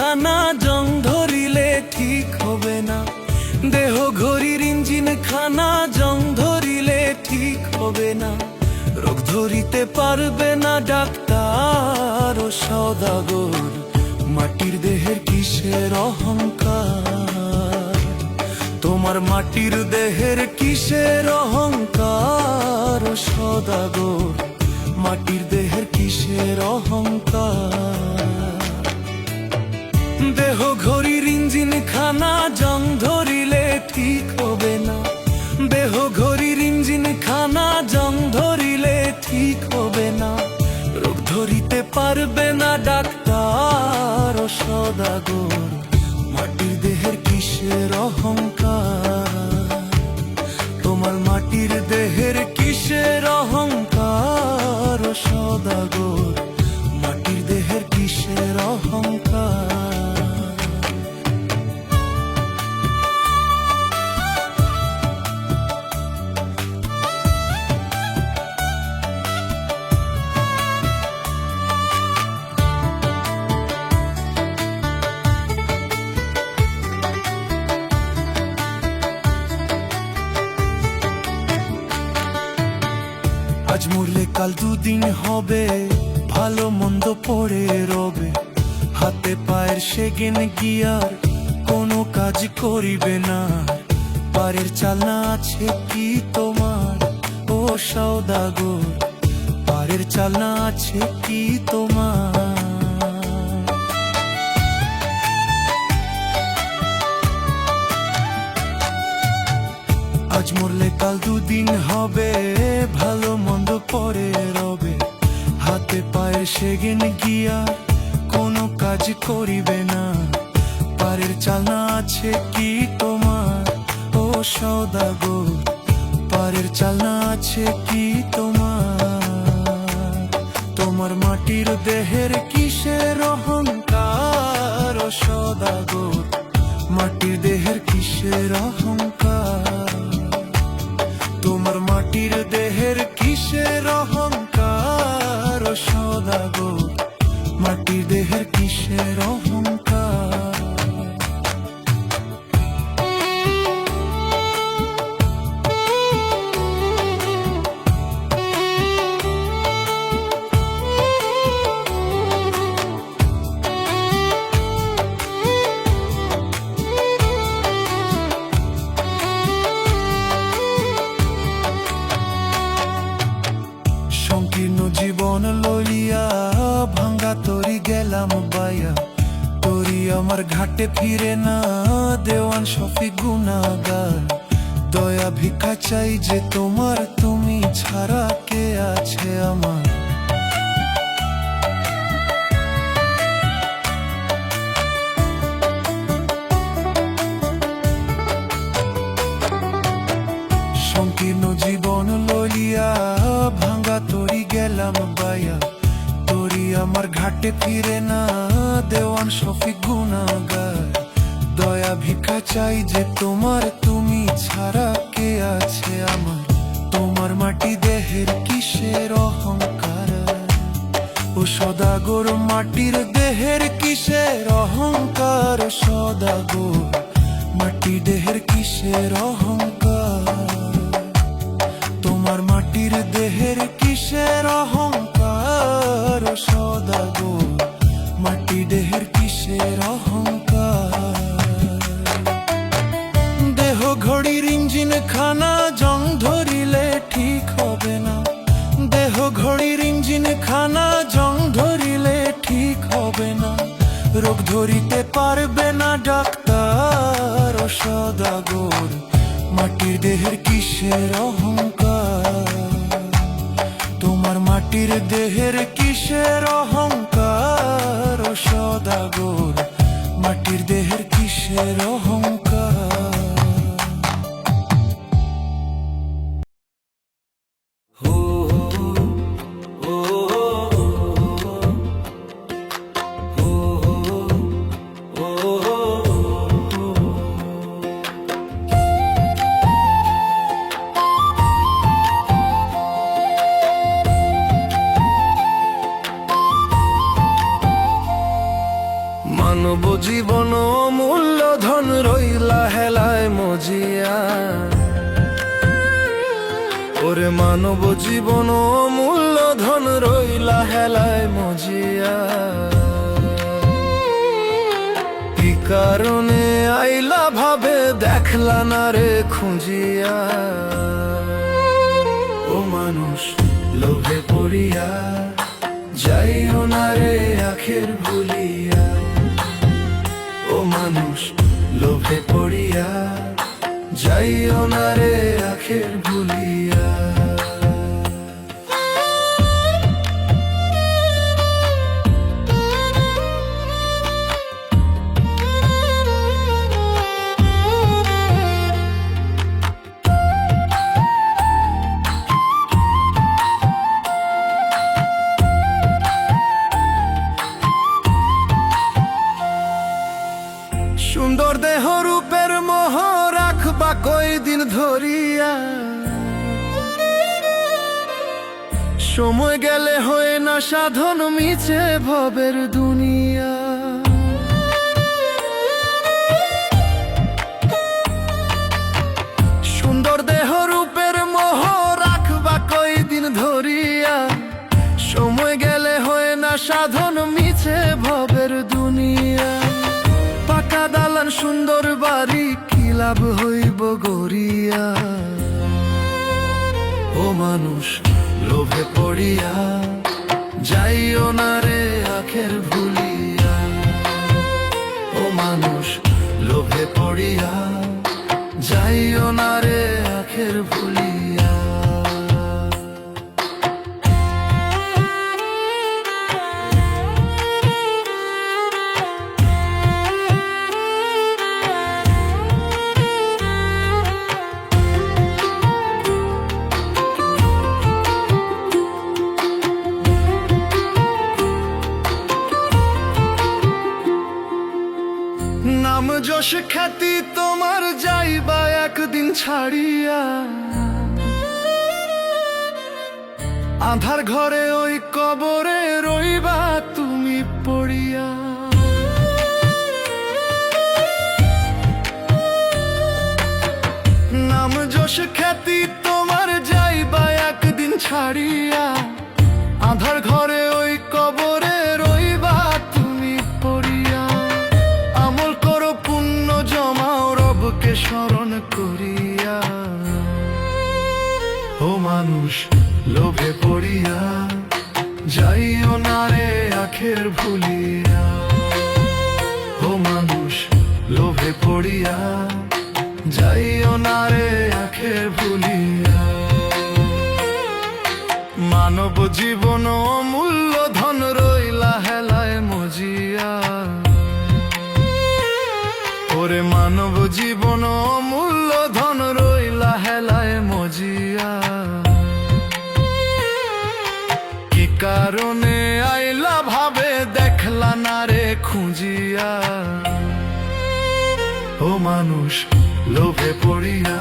খানা জং ধরিলে ঠিক হবে না। দেহ ঘড়ির ইঞ্জিন খানা জং ধরিলে ঠিক হবে না। রোগ ধরিতে পারবে না ডাক্তার ও সওদাগর। মাটির দেহের কিসের অহংকার? তোমার মাটির দেহের কিসের অহংকার ও সওদাগর? মাটির দেহের কিসের অহংকার? দেহ ঘড়ির ইঞ্জিন খানা জং ধরিলে ঠিক হবে না। দেহ ঘড়ির ইঞ্জিন খানা জং ধরিলে ঠিক হবে না। রোগ ধরিতে পারবে না ডাক্তার ও সওদাগর। মাটির দেহের কিসের অহংকার? তোমার মাটির দেহের কিসের অহংকার ও সওদাগর? মাটির দেহের কিসের অহংকার? আজ মরলে কাল দুদিন হবে, ভালো মন্দ পড়ে রবে। হাতে পায়ের সেগেন গিয়ার কোনো কাজ করিবে না। পারের চালনা আছে কি তোমার ও সওদাগর? পারের চালনা আছে কি তোমার? আজ মরলে কাল দুদিন হবে, ভালো মন্দ পরে রবে। হাতে পায়ের সেগেন গিয়া কোনো কাজ করিবে না। পারের চালনা আছে কি তোমার ও সওদাগর? পারের চালনা আছে কি তোমার? তোমার মাটির দেহের কিসের অহংকার ও সওদাগর? মাটির দেহের কিসের অহংকার? তোমার মাটির দেহের কিসের অহংকার ও সওদাগর? মাটির দেহের কিসের অহংকার? সংকীর্ণ জীবন লইয়া ভাঙ্গা তরি গেলাম বাইয়া। তরি আমার ঘাটে ফিরে না, দেওয়ান শফিক গুনাহগার। দয়া ভিক্ষা চাই যে তোমার, তুমি ছাড়া কে আছে আমার? সংকীর্ণ জীবন লইয়া ভাঙ্গা তরি গেলাম বাইয়া। তরি আমার ঘাটে ফিরে না, দেওয়ান শফিক গুনাহগার। দয়া ভিক্ষা চাই যে তোমার, তুমি ছাড়া কে আছে আমার? তোমার মাটি দেহের কিসের অহংকার ও সওদাগর? মাটির দেহের কিসের অহংকার ও সওদাগর? মাটি দেহের কিসের অহংকার? তোমার মাটির দেহের কিসের অহংকার ও সওদাগর? মাটি দেহের কিসের অহংকার? দেহ ঘড়ির ইঞ্জিন খানা জং ধরিলে ঠিক হবে না। দেহ ঘড়ির ইঞ্জিন খানা জং ধরিলে ঠিক হবে না। রোগ ধরিতে পারবে না ডাক্তার ও সওদাগর। মাটির দেহের কিসের অহংকার? তোমার মাটির দেহের কিসের অহংকার ও সওদাগর? মাটির দেহের কিসের অহংকার? মানব জীবন অমূল্য ধন রইলা হেলায় মজিয়া, ওরে মানব জীবন অমূল্য ধন রইলা হেলায় মজিয়া। কি কারণে আইলা ভাবে দেখলা না রে খুঁজিয়া, ও মানুষ লোভে পড়িয়া যাইও না রে আখের ভুলিয়া, ও মানুষ লোভে পড়িয়া যাইও না রে আখের ভুলিয়া। সুন্দর দেহ রূপের মোহ রাখবা কয়দিন ধরিয়া, সময় গেলে হয় না সাধন মিছে ভবের দুনিয়া। সুন্দর দেহ রূপের মোহ রাখবা কয়দিন ধরিয়া, সময় গেলে হয় না সাধন মিছে ভবের দুনিয়া। পাকা দালান সুন্দর বাড়ি কি লাভ হইব গড়িয়া, ও মানুষ লোভে পড়িয়া যাইও না রে আখের ভুলিয়া, ও মানুষ লোভে পড়িয়া যাইও না রে আখের ভুলিয়া। নাম যশ খ্যাতি তোমার যাইবা একদিন ছাড়িয়া, আধার ঘরে ওই কবরে রইবা তুমি পড়িয়া। নাম যশ খ্যাতি তোমার যাইবা একদিন ছাড়িয়া, আধার ঘরে ওই কবরে রইবা তুমি পড়িয়া। আমল করো পুণ্য জমাও রবকে স্মরণ করিয়া, ও মানুষ লোভে পড়িয়া যাইও না রে আখের ভুলিয়া, ও মানুষ লোভে পড়িয়া যাইও না রে আখের ভুলিয়া। মানব জীবন অমূল্য ধন রইলা হেলায় মজিয়া, ওরে মানব জীবন অমূল্য ধন রইলা হেলায় মজিয়া। কি কারণে আইলা ভাবে দেখলা না রে খুঁজিয়া, ও মানুষ লোভে পড়িয়া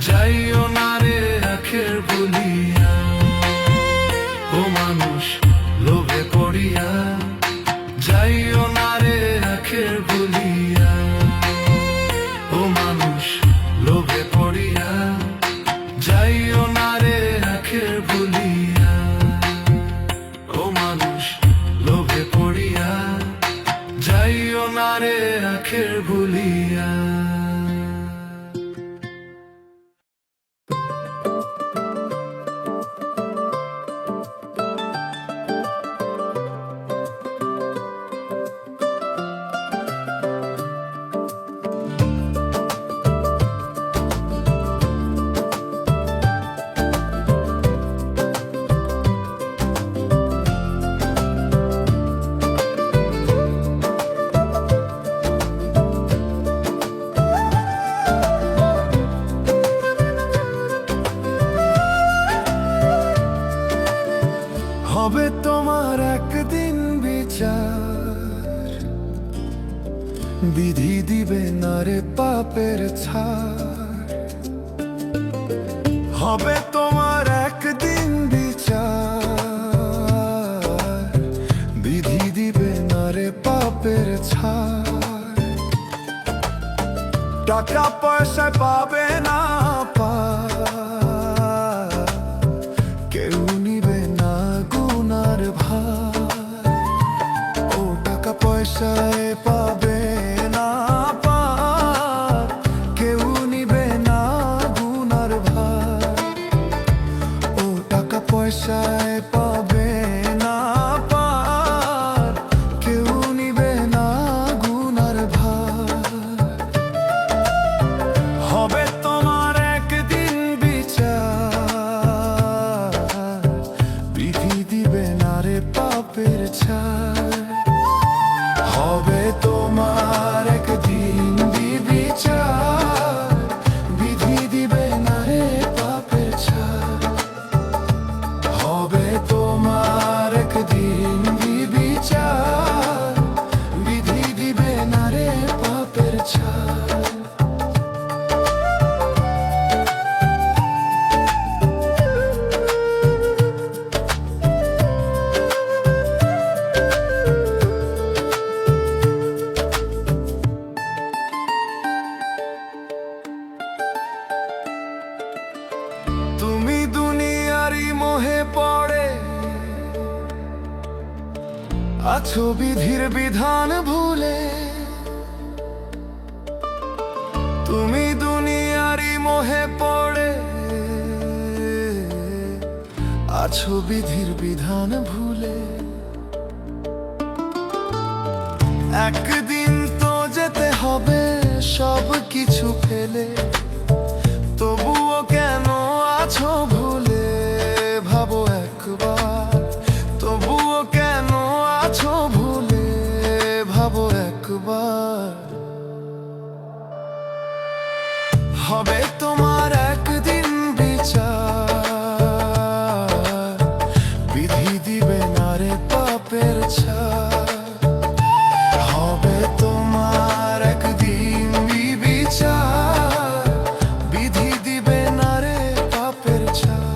যাইও না রে আখের ভুলিয়া, ও মানুষ লোভে পড়িয়া যাইও না রে আখের ভুলিয়া, ও মানুষ লোভে পড়িয়া যাইও না রে আখের ভুলিয়া, ও মানুষ লোভে পড়িয়া যাইও না রে আখের ভুলিয়া। হবে তোমার একদিন বিচার, বিধি দিবে না রে পাপের ছাড়। হবে তোমার একদিন বিচার, বিধি দিবে না রে পাপের ছাড়। টাকা পয়সায় পাবে না পার, কেউ নিবে না গুনার ভার। ও টাকা পয়সায় পাবে না পার, কেউ নিবে না গুনার ভার। ও টাকা পয়সায় পাবে না পার, কেউ নিবে না গুনার ভার। হবে তোমার একদিন বিচার, বিধি দিবে না রে পাপের ছাড়। হবে তোমার একদিন বিচার, বিধি দিবে না রে পাপের ছাড়। হবে তোমার একদিন বিচার, বিধি দিবে না রে পাপের ছাড়। তুমি দুনিয়ারই মোহে পড়ে আছো বিধির বিধান ভুলে। তুমি দুনিয়ারই মোহে পড়ে আছো বিধির বিধান ভুলে। একদিন তো যেতে হবে সব কিছু ফেলে, তবুও কেন আছো ভুলে ভাবো একবার। তবুও কেন আছো ভুলে ভাবো একবার। হবে তোমার একদিন বিচার, বিধি দিবে না রে পাপের ছাড়। হবে তোমার একদিন বিচার, বিধি দিবে না রে পাপের ছাড়।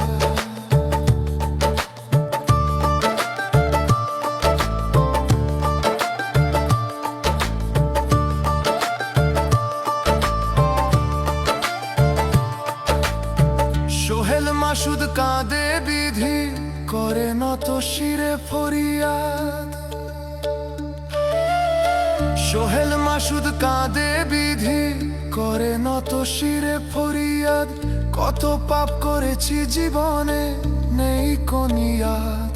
সোহেল মাসুদ কাঁদে বিধি করে নত শিরে ফরিয়াদ। সোহেল মাসুদ কাঁদে বিধি করে নত শিরে ফরিয়াদ। কত পাপ করেছি জীবনে নেই কোন ইয়াদ।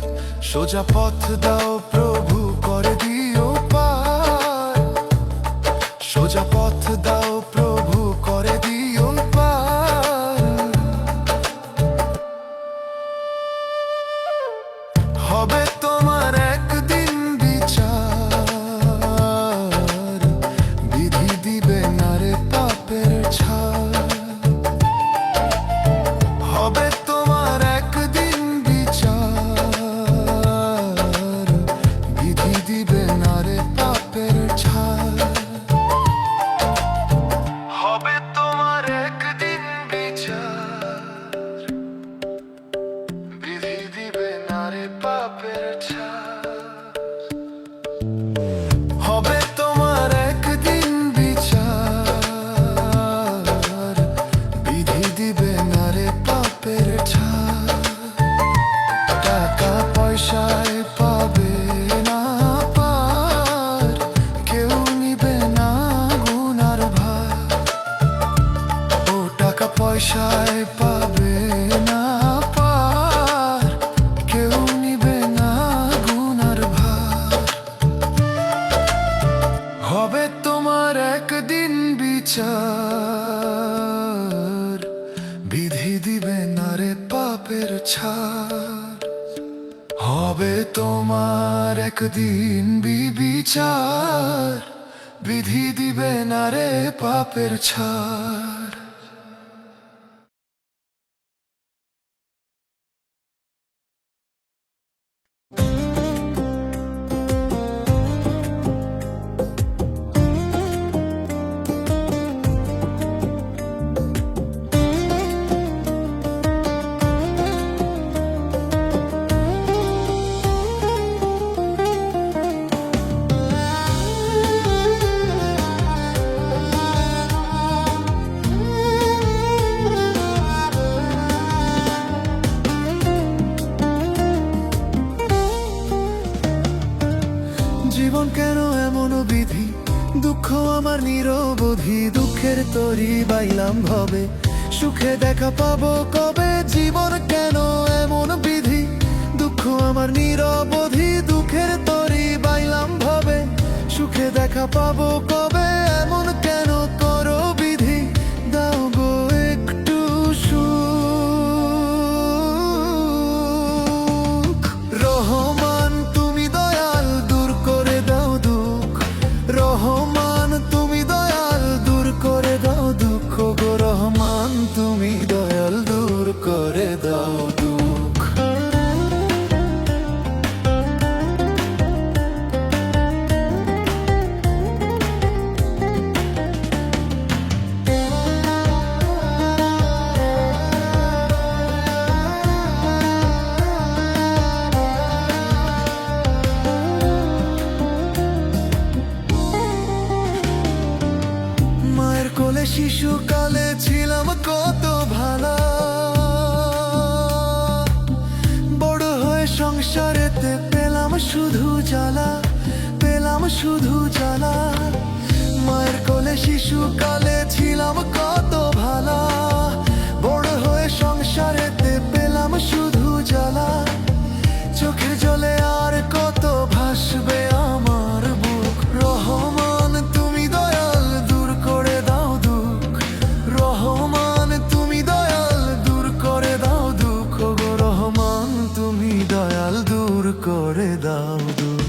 সোজা পথ দাও প্রভু করে দিও পার। সোজা পথ দাও প্রভু করে দিও পার। হবে তোমার একদিন বিচার, বিধি দিবে না রে পাপের ছাড়। হবে তোমার একদিন বিচার, বিধি দিবে না রে পাপের ছাড়। হবে তোমার একদিন বিচার, বিধি দিবে না রে পাপের ছাড়। হবে তোমার একদিন বিচার, বিধি দিবে না রে পাপের ছাড়। টাকা পয়সায় পাবে না পার, কেউ নিবে না গুনার ভার। ও টাকা পয়সায় পাবে না পার, কেউ নিবে না গুনার ভার। হবে তোমার একদিন বিচার, বিধি দিবে না রে পাপের ছাড়। হবে তোমার একদিন বিচার, বিধি দিবে না রে পাপের ছাড়। আমার নিরবধি দুঃখের তরি বাইলাম ভবে সুখে দেখা পাবো কবে জীবন কেন এমন বিধি দুঃখ আমার নিরবধি দুঃখের তরি বাইলাম ভবে সুখে দেখা পাবো কবে এমন কেন করো বিধি দাও গো একটু সুখ রহমান তুমি দয়াল দূর করে দাও দুঃখ রহমান তুমি দয়াল দূর করে দাও দুঃখ গো রহমান তুমি দয়াল দূর করে দাও দুঃখ মায়ের কোলে শিশুকালে ছিলাম কত ভালো বড় হয়ে সংসারেতে পেলাম শুধু জ্বালা পেলাম শুধু জ্বালা মায়ের কোলে শিশুকালে ছিলাম কত ভালো বড় হয়ে সংসারেতে পেলাম শুধু জ্বালা চোখের জলে আর কত ভাসবে আমার বুক রহমান তুমি দয়াল দূর করে দাও দুঃখ রহমান তুমি দয়াল দূর করে দাও দুঃখ গো রহমান তুমি দয়াল দূর করে দাও দুঃখ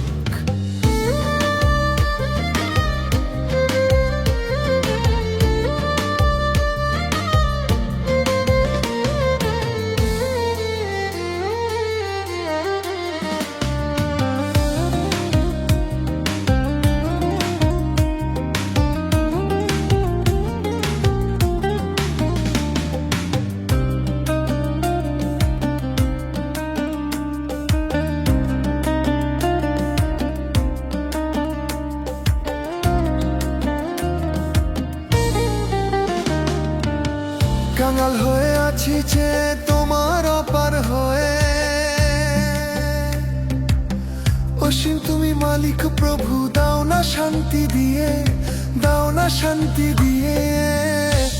কাঙাল হয়ে আছি যে তোমার অপার হয়ে অসীম তুমি মালিক প্রভু দাও না শান্তি দিয়ে দাও না শান্তি দিয়ে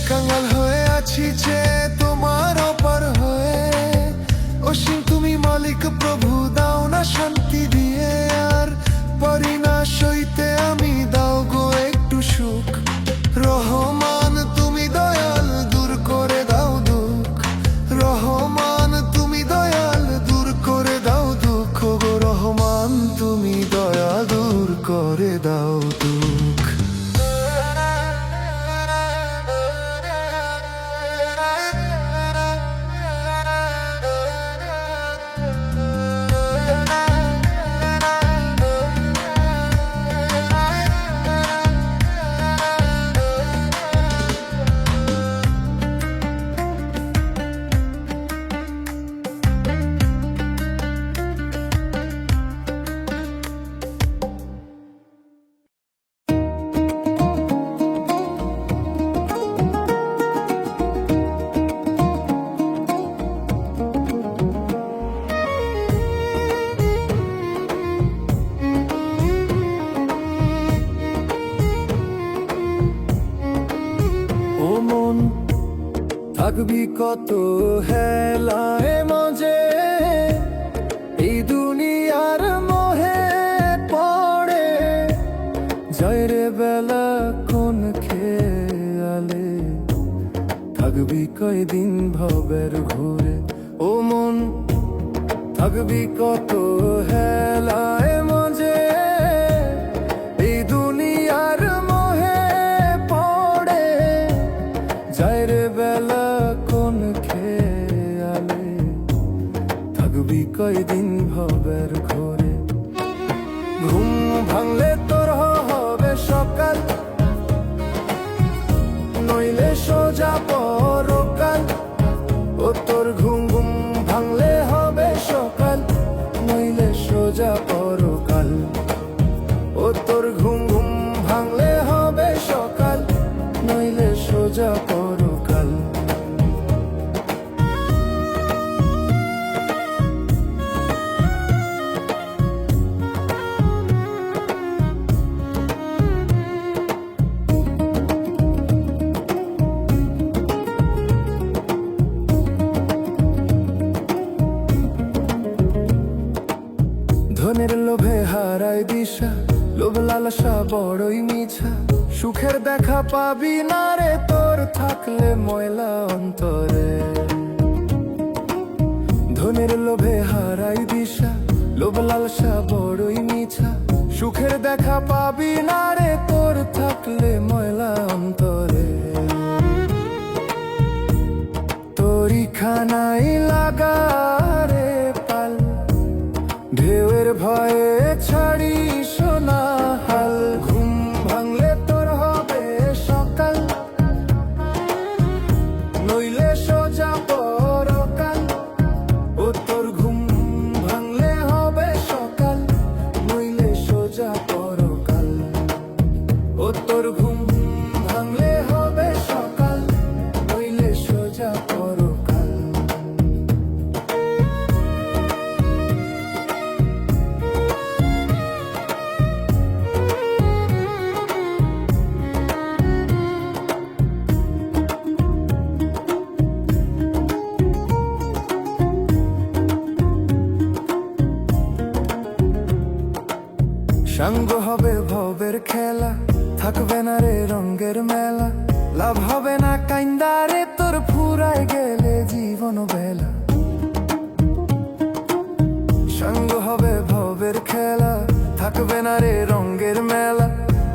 কাঙাল হয়ে আছি যে তোমার অপার হয়ে অসীম তুমি মালিক প্রভু দাও না শান্তি দিয়ে আর পারি না সইতে আমি দাও গো একটু সুখ রহমান তুমি দয়াল দূর করে দাও দুঃখ রহমান তুমি দয়াল দূর করে দাও দুঃখ গো রহমান তুমি দয়া দূর করে দাও দুঃখ থাকবি কত হেলায় মজে এই দুনিয়ার মোহে পড়ে যায় রে বেলা কোন খেয়ালে থাকবি কয়দিন ভবের ঘুরে ও মন থাকবি কত হেলায় মজে এই দুনিয়ার মোহে পড়ে যায় রে বেলা কোন খেয়ালে থাকবি কয়দিন ভবের ঘরে ঘুম ভাঙলে তোর হবে সকাল নইলে সোজা পরকাল ও তোর ঘুম ঘুম ভাঙলে হবে সকাল নইলে সোজা পরকাল ও তোর ঘুম ঘুম ভাঙলে হবে সকাল নইলে সোজা পরকাল বড়ই মিছা, সুখের দেখা পাবি না রে তোর থাকলে ময়লা অন্তরে। ধনের লোভে হারাই দিশা, লোভ লালসা বড়ই মিছা, সুখের দেখা পাবি না রে তোর থাকলে ময়লা অন্তরে। তোরি খানাই লাগা রে পাল, ঢেউয়ের ভয়ে ছাড়ি সোনা হাল। ঘুম ভাঙলে তোর হবে সকাল, নইলে সোজা পরকাল। ও তোর ঘুম ভাঙলে হবে সকাল, নইলে সোজা পরকাল। ও তোর ঘুম ভাঙলে হবে সকাল, নইলে সোজা পরকাল। সাঙ্গ হবে ভবের খেলা, থাকবে না রে রঙের মেলা। লাভ হবে না কাইন্দারে তোর ফুরায় গেলে জীবন বেলা। সাঙ্গ হবে ভবের খেলা, থাকবে না রে রঙের মেলা।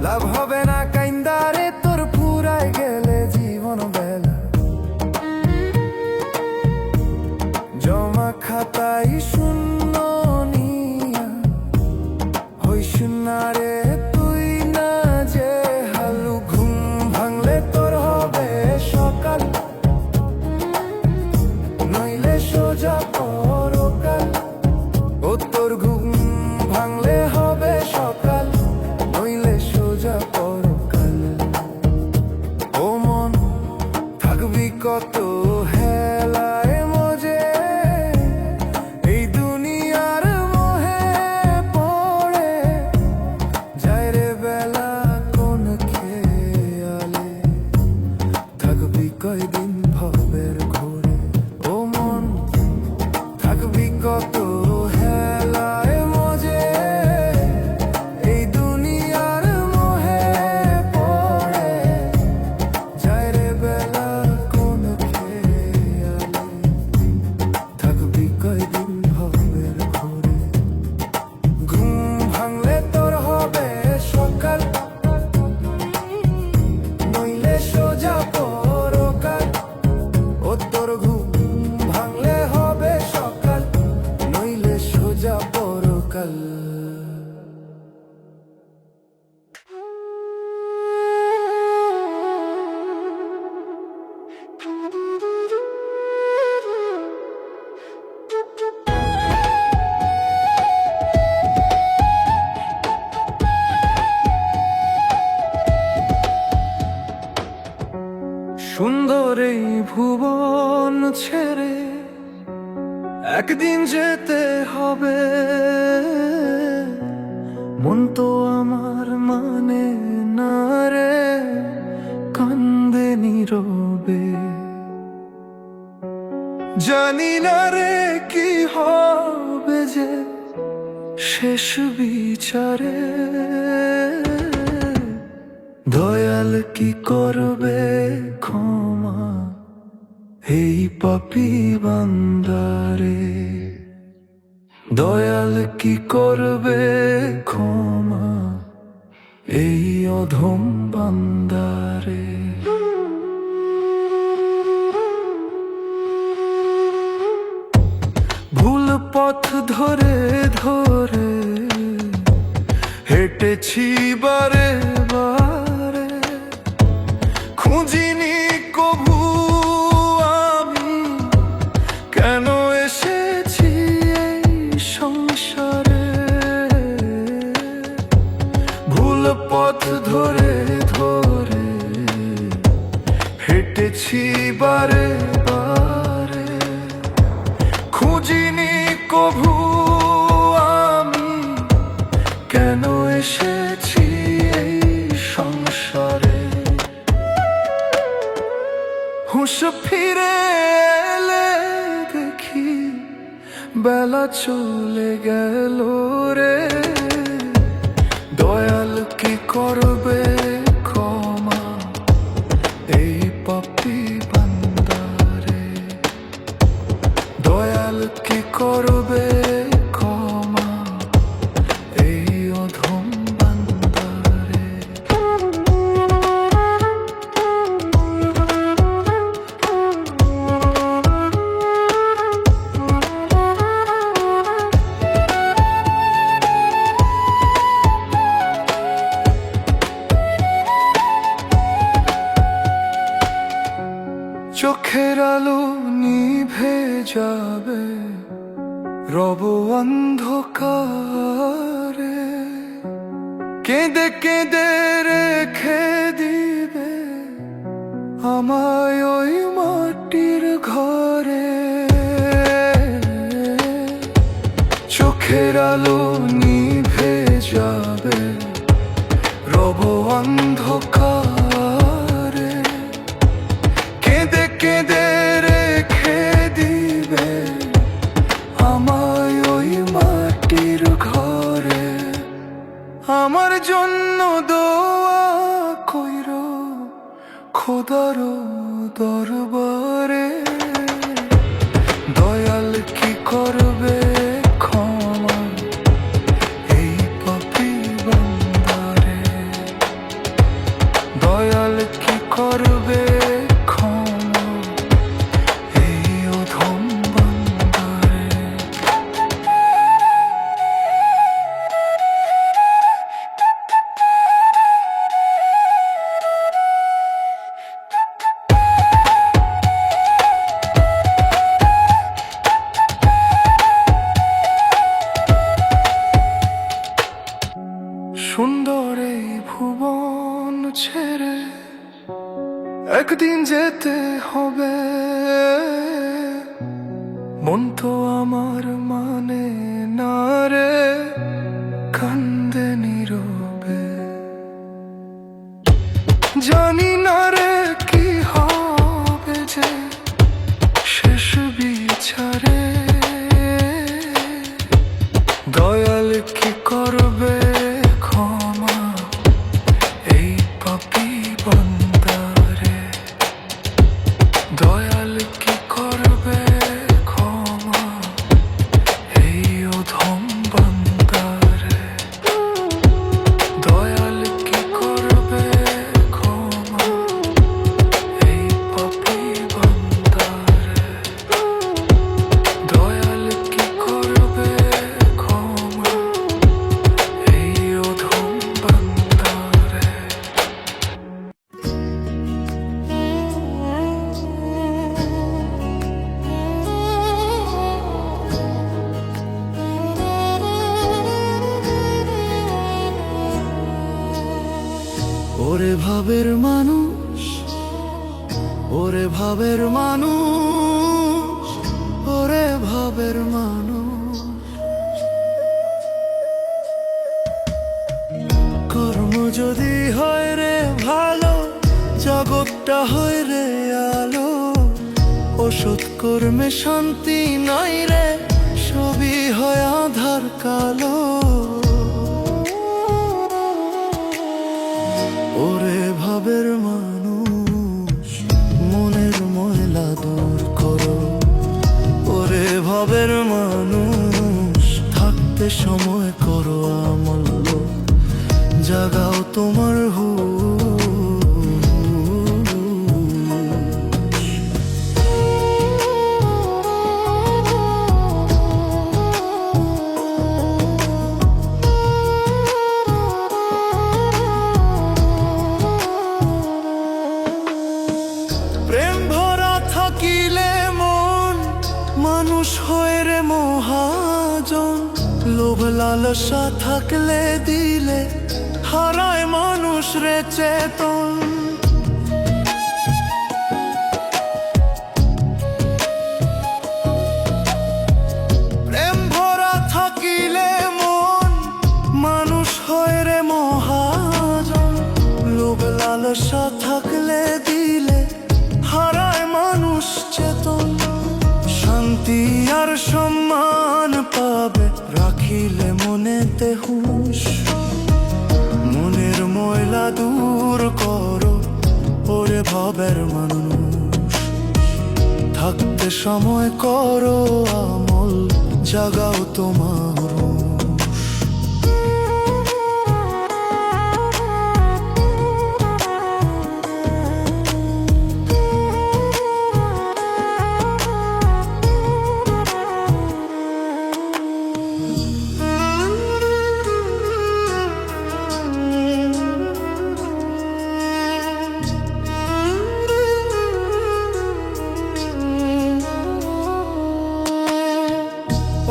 লাভ হবে না কাইন্দারে তোর ফুরায় গেলে জীবন বেলা। জমা খাতাই শূন্য নিয়া হইস না রে তুই না যে হালু। ঘুম ভাঙলে তোর হবে সকাল, নইলে সোজা পরকাল। ও তোর ঘুম ভাঙলে হবে সকাল, নইলে সোজা পরকাল। ও মন থাকবি কত হেলায় মজে, এই দুনিয়ার মোহে পড়ে যায় রে বেলা কোন খেয়ালে। থাকবি কয়দিন ভবের ঘোরে, ও মন থাকবি কত হেলায় মজে, এই দুনিয়ার মোহে পড়ে যায় রে বেলা কোন খেয়ালে। থাকবি কয়দিন ভবের ঘোরে। ঘুম ভাঙলে তোর হবে সকাল, নইলে সোজা পরকাল। ও তোর ঘুম ভাঙলে হবে সকাল, নইলে সোজা পরকাল। সুন্দর এই ভুবন ছেড়ে একদিন যেতে হবে। মন তো আমার মানে না রে, কান্দে নীরবে। জানি না রে কি হবে যে শেষ বিচারে। দয়াল কি করবে ক্ষমা এই পাপী বান্দারে। দয়াল কি করবে ক্ষমা এই অধম বান্দারে। ভুল পথ ধরে ধরে হেঁটেছি বারে বারে, খুঁজিনি কভু আমি কেন এসেছি এই সংসারে। ভুল পথ ধরে ধরে হেঁটেছি বারে বারে, খুঁজিনি কভু আমি কেন এসেছি এই সংসারে। হুঁশ ফিরে এলে দেখি বেলা চলে গেল রে। দয়াল কি কি করবে ক্ষমা এই পাপী বান্দারে? দয়াল কি করবে ক্ষমা এই অধম বান্দারে? চোখের আলো নিভে যাবে রব অন্ধকারে, কেঁদে কেঁদে রেখে দিবে আমায় ওই মাটির ঘরে। চোখের আলো নিভে যাবে রব অন্ধকারে, কেঁদে কেঁদে রেখে দিবে আমায় ওই মাটির ঘরে। আমার জন্য দোয়া কইরো খোদার দরবারে। দয়াল কি করবে ক্ষমা এই পাপী বান্দারে? দয়াল কি করবে ক্ষমা এই অধম বান্দারে? সুন্দর এই ভুবন ছেড়ে একদিন যেতে হবে, মন তো আমার মানে না রে, কান্দে নীরবে। জানি না রে কি হবে যে শেষ বিচারে। দয়াল কি করবে ক্ষমা এই পাপী বান্দারে? দয়াল কি করবে ক্ষমা এই অধম বান্দারে? দয়াল কি করবে ক্ষমা এই পাপী বান্দারে? দয়াল কি করবে ক্ষমা এই অধম বান্দারে? ওরে ভাবের মানুষ, ওরে ভাবের মানুষ, ওরে ভাবের মানুষ। কর্ম যদি হয় রে ভালো, জগৎটা হয় রে আলো। ওষুধ কর্মে শান্তি নাই রে, সবই হয় আধার কালো। ওরে ভাবের মানুষ, মনের ময়লা দূর করো। ওরে ভাবের মানুষ, থাকতে সময় করো আমল, জাগাও তোমার মানুষ হয় রে মহাজন। লোভ লালসা থাকলে দিলে হারায় মানুষ রে চেতন। প্রেম ভরা থাকিলে মন, মানুষ হয় রে মহাজন। লোভ লালসা থাকলে দিলে হারায় মানুষ চেতন। শান্তি আর সম্মান পাবে রাখিলে মনেতে হুঁশ। মনের ময়লা দূর করো ওরে ভাবের মানুষ। থাকতে সময় করো আমল, জাগাও তোমার হুঁশ।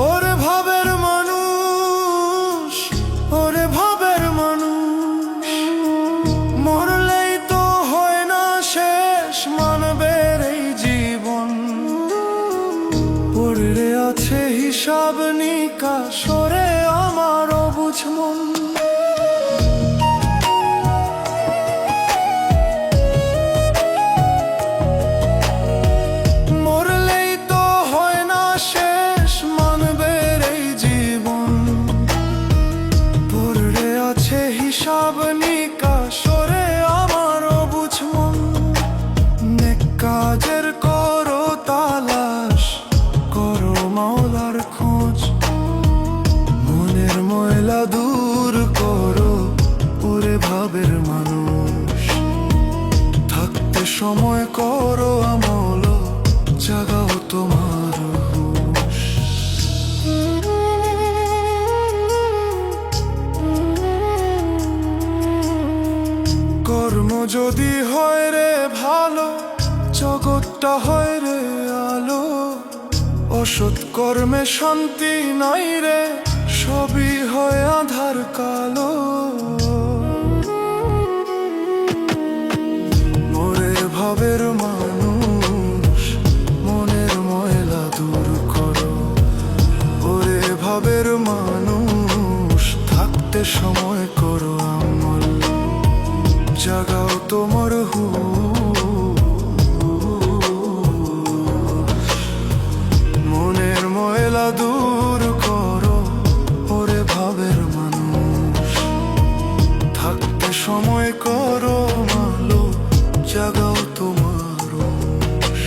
ওরে ভাবের মানুষ, ওরে ভাবের মানুষ, মরলেই তো হয় না শেষ মানবের এই জীবন। পড়ে আছে হিসাব নিকাশ ওরে আমার অবুঝ মন। হিসাব নিকাশ ওরে আমার অবুঝ মন। নেক কাজের করো তালাশ, করো মাওলার খোঁজ। মনের ময়লা দূর করো ওরে ভাবের মানুষ। থাকতে সময় করো আমল, জাগাও তোমার হুঁশ। কর্ম যদি হয় রে ভালো, জগৎটা হয় রে আলো। অসৎ কর্মে শান্তি নাই রে, সবই হয় আধার কালো। ওরে ভাবের মানুষ, মনের ময়লা দূর করো ওরে ভাবের মানুষ। থাকতে সময় করো আমল, জাগাও তোমার হুঁশ। মনের ময়লা দূর করো ওরে ভাবের মানুষ। থাকতে সময় করো মালো, জাগাও তোমার হুঁশ।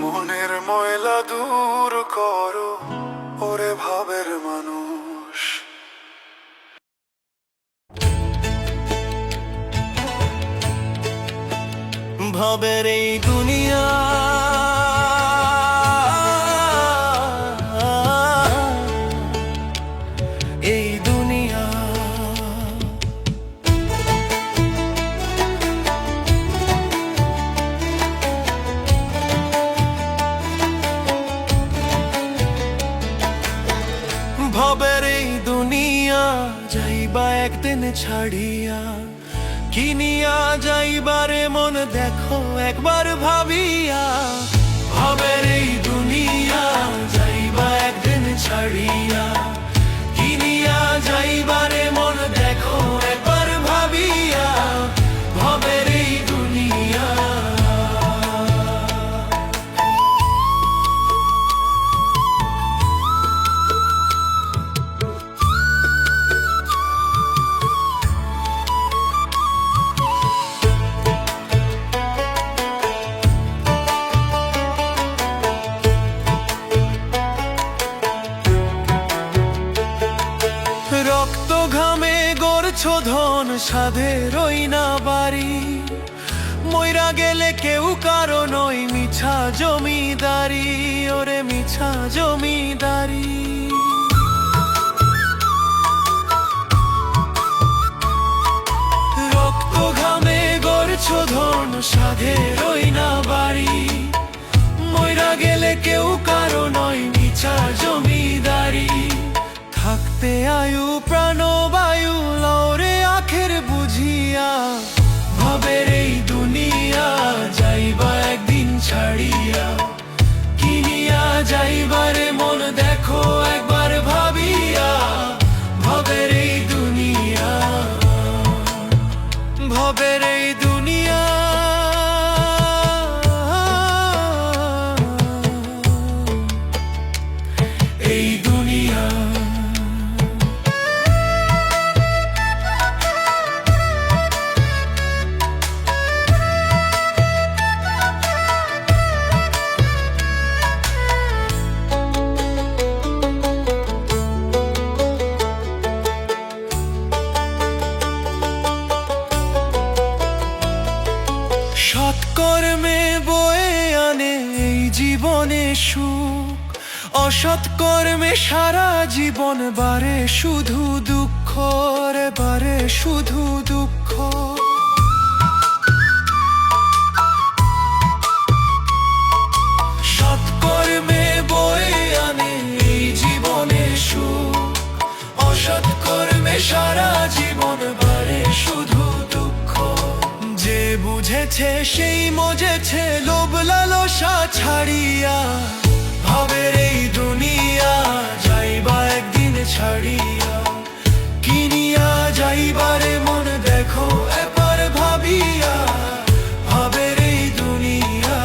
মনের ময়লা দূর করো ওরে ভাবের মানুষ। ভাবের এই দুনিয়া, এই দুনিয়া ভাবের এই দুনিয়া যাইবা একদিন ছাড়িয়া। কিনিয়া যাইবারে মন দেখো একবার ভাবিয়া। ভাবের এই দুনিয়া যাইবা একদিন ছাড়িয়া। কিনিয়া যাইবারে মন দেখো একবার ভাবিয়া। ভাবের এই দুনিয়া রক্ত ঘামে গড়ছো ধন সাধের ওই না বাড়ি। মইরা গেলে কেউ কারো নয় মিছা জমিদারি ওরে মিছা জমিদারি। রক্ত ঘামে গড়ছো ধন সাধের ওই না বাড়ি। মইরা গেলে কেউ কারো নয় মিছা জমিদারি। থাকতে আয়ু প্রাণবায়ু লওরে আখের বুঝিয়া। ভাবের এই দুনিয়া যাইবা একদিন ছাড়িয়া। কিনিয়া যাইবারে মন দেখো একবার ভাবিয়া। ভাবের এই দুনিয়া, ভাবের এই দুনিয়া এই দুনিয়া। সৎকর্মে বয়ে আনে এই জীবনে সুখ, অসৎকর্মে সারা জীবন বারে শুধু দুঃখ রে বারে শুধু দুঃখ। সৎকর্মে বয়ে আনে এই জীবনে সুখ, অসৎকর্মে সারা জীবন বারে শুধু দুঃখ। যে বুঝেছে সেই মজেছে লোভ লালসা ছাড়িয়া, ভাবের এই দুনিয়া যাইবা একদিন ছাড়িয়া। কিনিয়া যাইবারে মন দেখো এবার ভাবিয়া, ভাবের এই দুনিয়া,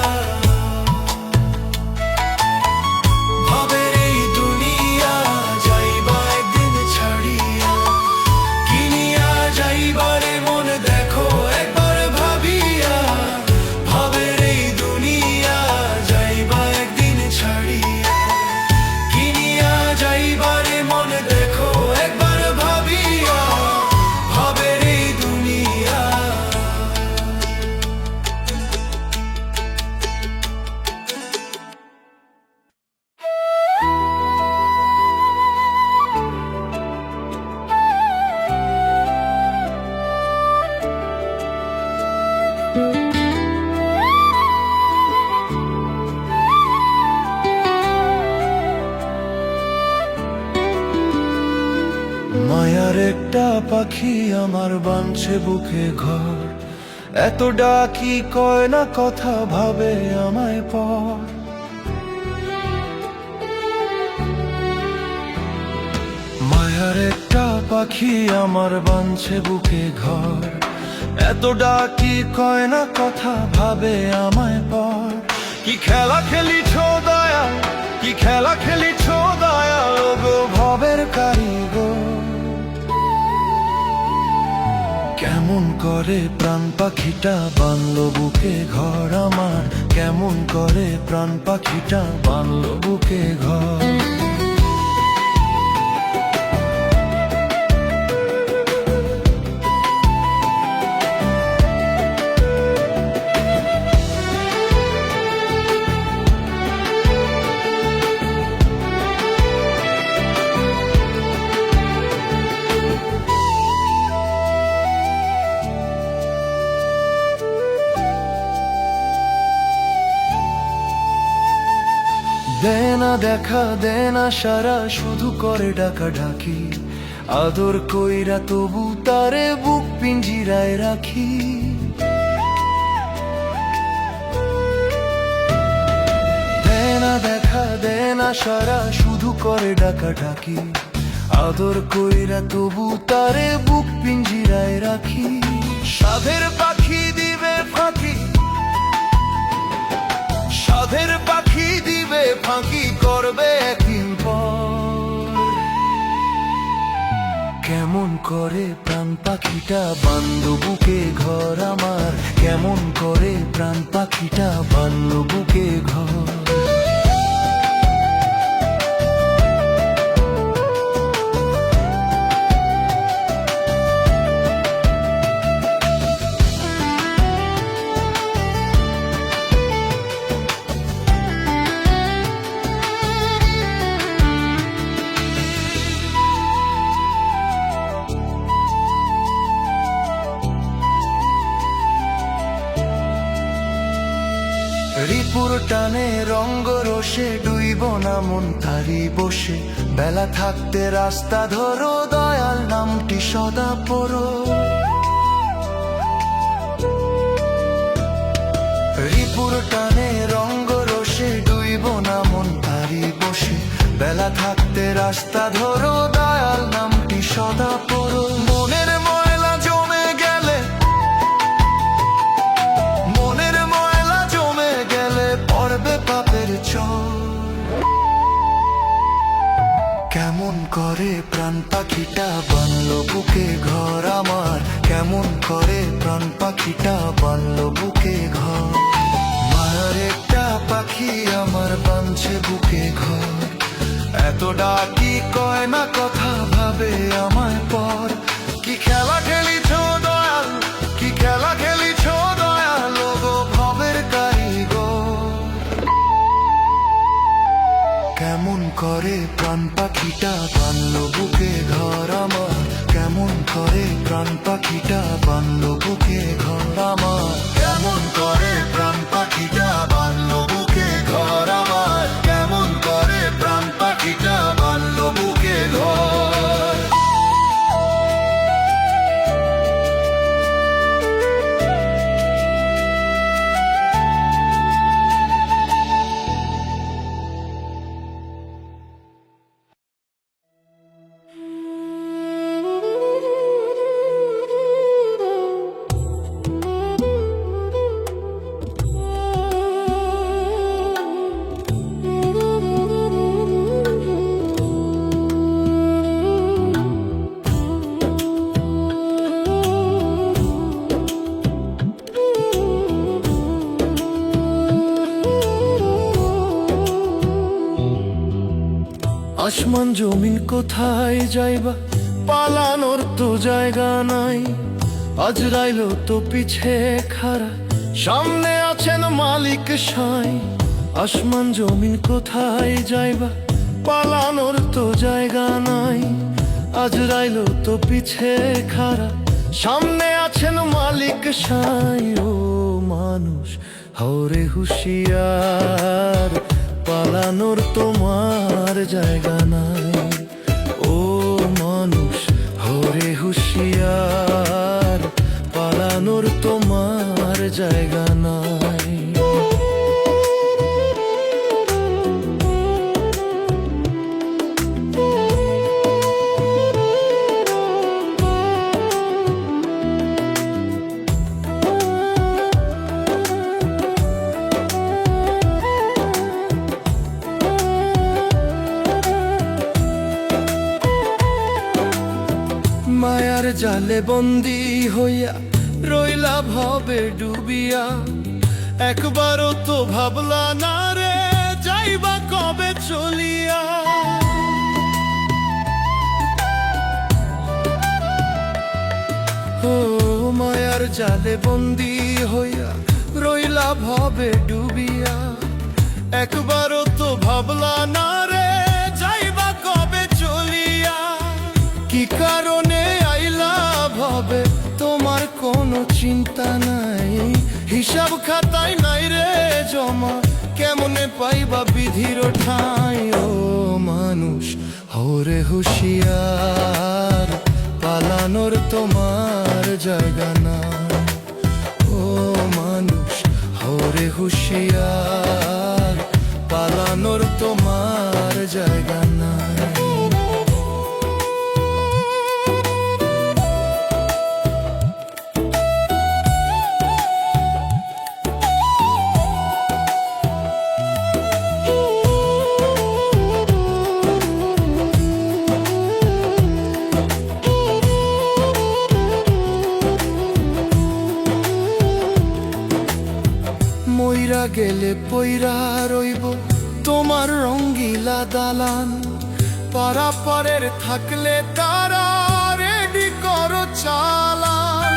ভাবের এই দুনিয়া যাইবা একদিন ছাড়িয়া। কিনিয়া যাইবারে মন দেখো একবার ভাবিয়া, ভাবের এই দুনিয়া যাইবা একদিন ছাড়িয়া। কিনিয়া যাইবারে মন দেখো একবার ভাবিয়া, ভাবের এই দুনিয়া। মায়ার একটা পাখি আমার বানছে বুকে ঘর, এত ডাকি কয় না কথা ভাবে আমায় পর। মায়ার একটা পাখি আমার বানছে বুকে ঘর, এত ডাকি কয় না কথা ভাবে আমায় পর। কি খেলা খেলিছ দয়াল, কি খেলা খেলিছ দয়াল গো ভবের কারিগর। কেমন করে প্রাণ পাখিটা বানলো বুকে ঘর আমার, কেমন করে প্রাণ পাখিটা বানলো বুকে ঘর। দেনা দেখা দেনা সারা শুধু করে ডাকা ডাকি, আদর কইরা তবু তারে বুক পিঞ্জিরায় রাখি। দেনা দেখা দেনা সারা শুধু করে ডাকা ডাকি, আদর কইরা তবু তারে বুক পিঞ্জিরায় রাখি। সাধের পাখি দিবে ফাঁকি, সাধের পাখি দিবে ফাঁকি করবে একদিন পর। কেমন করে প্রাণ পাখিটা বানলো বুকে ঘর আমার, কেমন করে প্রাণ পাখিটা বানলো বুকে ঘর। রিপুর টানে রঙ্গ রসে ডুইব না মন তারি বসে, বেলা থাকতে রাস্তা ধরো দয়াল নামটি সদা পড়ো। রিপুর টানে রঙ্গ রসে ডুইব না মন তারি বসে, বেলা থাকতে রাস্তা ধরো দয়াল নামটি সদা পড়ো। মনের ময়লা জমে গেলে, মনের ময়লা জমে গেলে পড়বে পাপের চোর। কেমন করে প্রাণ পাখিটা বানলো বুকে ঘর আমার, কেমন করে প্রাণ পাখিটা বানলো বুকে ঘর। মায়ের একটা পাখি আমার বানছে বুকে ঘর, এত ডাকি কয় না কথা ভাবে আমায় পর। কি খেলা খেলিছ দয়াল, কি খেলা খেলিছ দয়াল, গো ভবের কারিগর। কেমন করে প্রাণ পাখিটা বানলো বুকে ঘর আমার, কেমন করে প্রাণ পাখিটা বানলো বুকে ঘর আমার, কেমন করে প্রাণ পাখিটা বানলো বুকে ঘর আমার, কেমন করে প্রাণ পাখিটা বানলো বুকে ঘর। আসমান জমিন কোথায় যাইবা, পালানোর তো জায়গা নাই। আজরাইল তো পিছে খাড়া, সামনে আছেন মালিক সাই। আসমান জমিন কোথায় যাইবা, পালানোর তো জায়গা নাই। আজরাইল তো পিছে খাড়া, সামনে আছেন মালিক সাই। ও মানুষ হরে হুঁশিয়ার, পালানোর তোমার জায়গা নাই। ও মানুষ হরে হুঁশিয়ার, পালানোর তোমার জায়গা নাই। মায়ার জালে বন্দি হইয়া রইলা ভবে ডুবিয়া, একবারও তো ভাবলা না রে যাইবা কবে চলিয়া। ও মায়ার জালে বন্দি হইয়া রইলা ভবে ডুবিয়া, একবারও তো ভাবলা না রে যাইবা কবে চলিয়া। কি কারণে আইলা ভবে তোমার কোনো চিন্তা নাই, হিসাব খাতায় নাই রে জমা, কেমনে পাইবা বিধির ঠাঁই। ও মানুষ হরে হুঁশিয়ার, পালানোর তোমার জায়গা নাই। ও মানুষ হরে হুঁশিয়ার, পালানোর তোমার জায়গা নাই। মইরা গেলে পইরা রইব তোমার রঙ্গিলা দালান, পারাপারের থাকলে তারা রেডি করো চালান।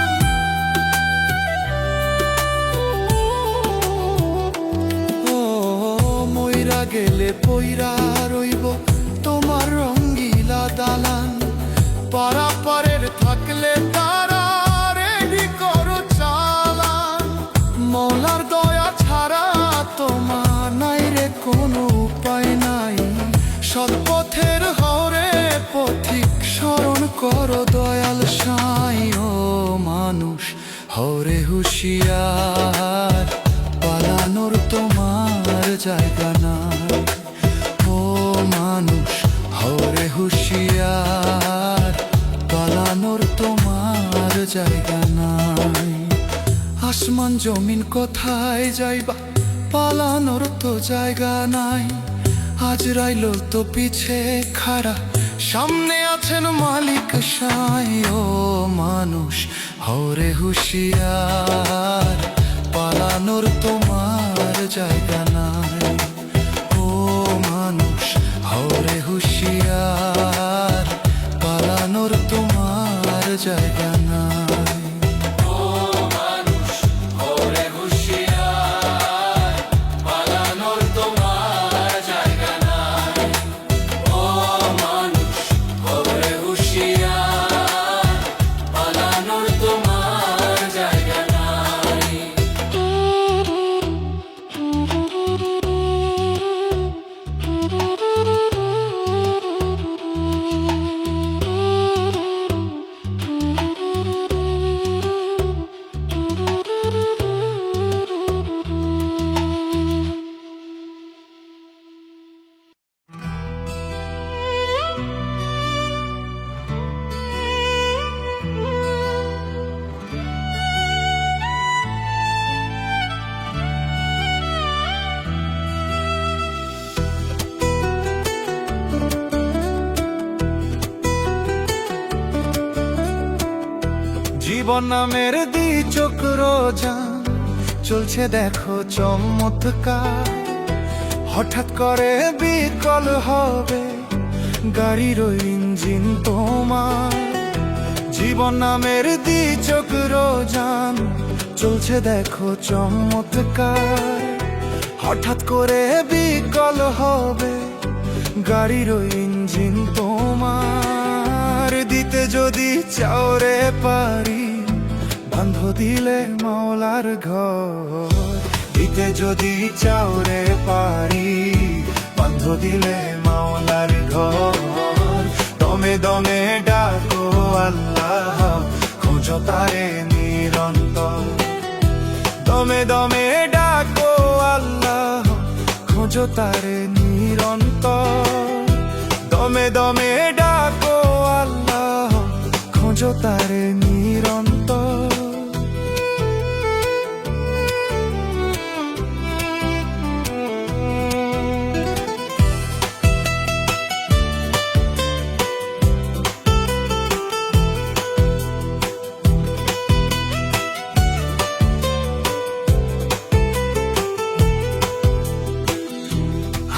ও মইরা গেলে পইরা রইব তোমার রঙ্গিলা দালান, পারাপারের থাকলে তারা রেডি করো চালান। মৌলার দয়া ছাড়া তোমার নাই রে কোনো উপায় নাই, সৎপথের হরে পথিক স্মরণ করো দয়াল সাই। ও মানুষ হরে হুঁশিয়ার, পালানোর তোমার জায়গা নাই। ও মানুষ হরে হুঁশিয়ার, পালানোর তোমার জায়গা নাই। আসমান জমিন কোথায় যাইবা, পালানোর তো জায়গা নাই। আজ রাইল তো পিছে খাড়া, সামনে আছেন মালিক সাই। ও মানুষ হরে হুঁশিয়ার, পালানোর তোমার জায়গা নাই। ও মানুষ হরে হুঁশিয়ার, পালানোর তোমার জায়গা নাই। জীবন নামের দ্বিচক্র যান, চলছে দেখো চমৎকার। হঠাৎ করে বিকল হবে গাড়ির ওই ইঞ্জিন তোমার। জীবন নামের দ্বিচক্র যান, চলছে দেখো চমৎকার। হঠাৎ করে বিকল হবে গাড়ির ওই ইঞ্জিন তোমার। দিতে যদি চাও রে পারি, বান্ধ দিলে মাওলার ঘর। দিতে যদি চাও রে পারি, বান্ধ দিলে মাওলার ঘর। দমে দমে ডাকো আল্লাহ, খোঁজো তারে নিরন্তর। দমে দমে ডাকো আল্লাহ, খোঁজো তারে নিরন্তর। দমে দমে ডাকো আল্লাহ, খোঁজো তারে নিরন্তর।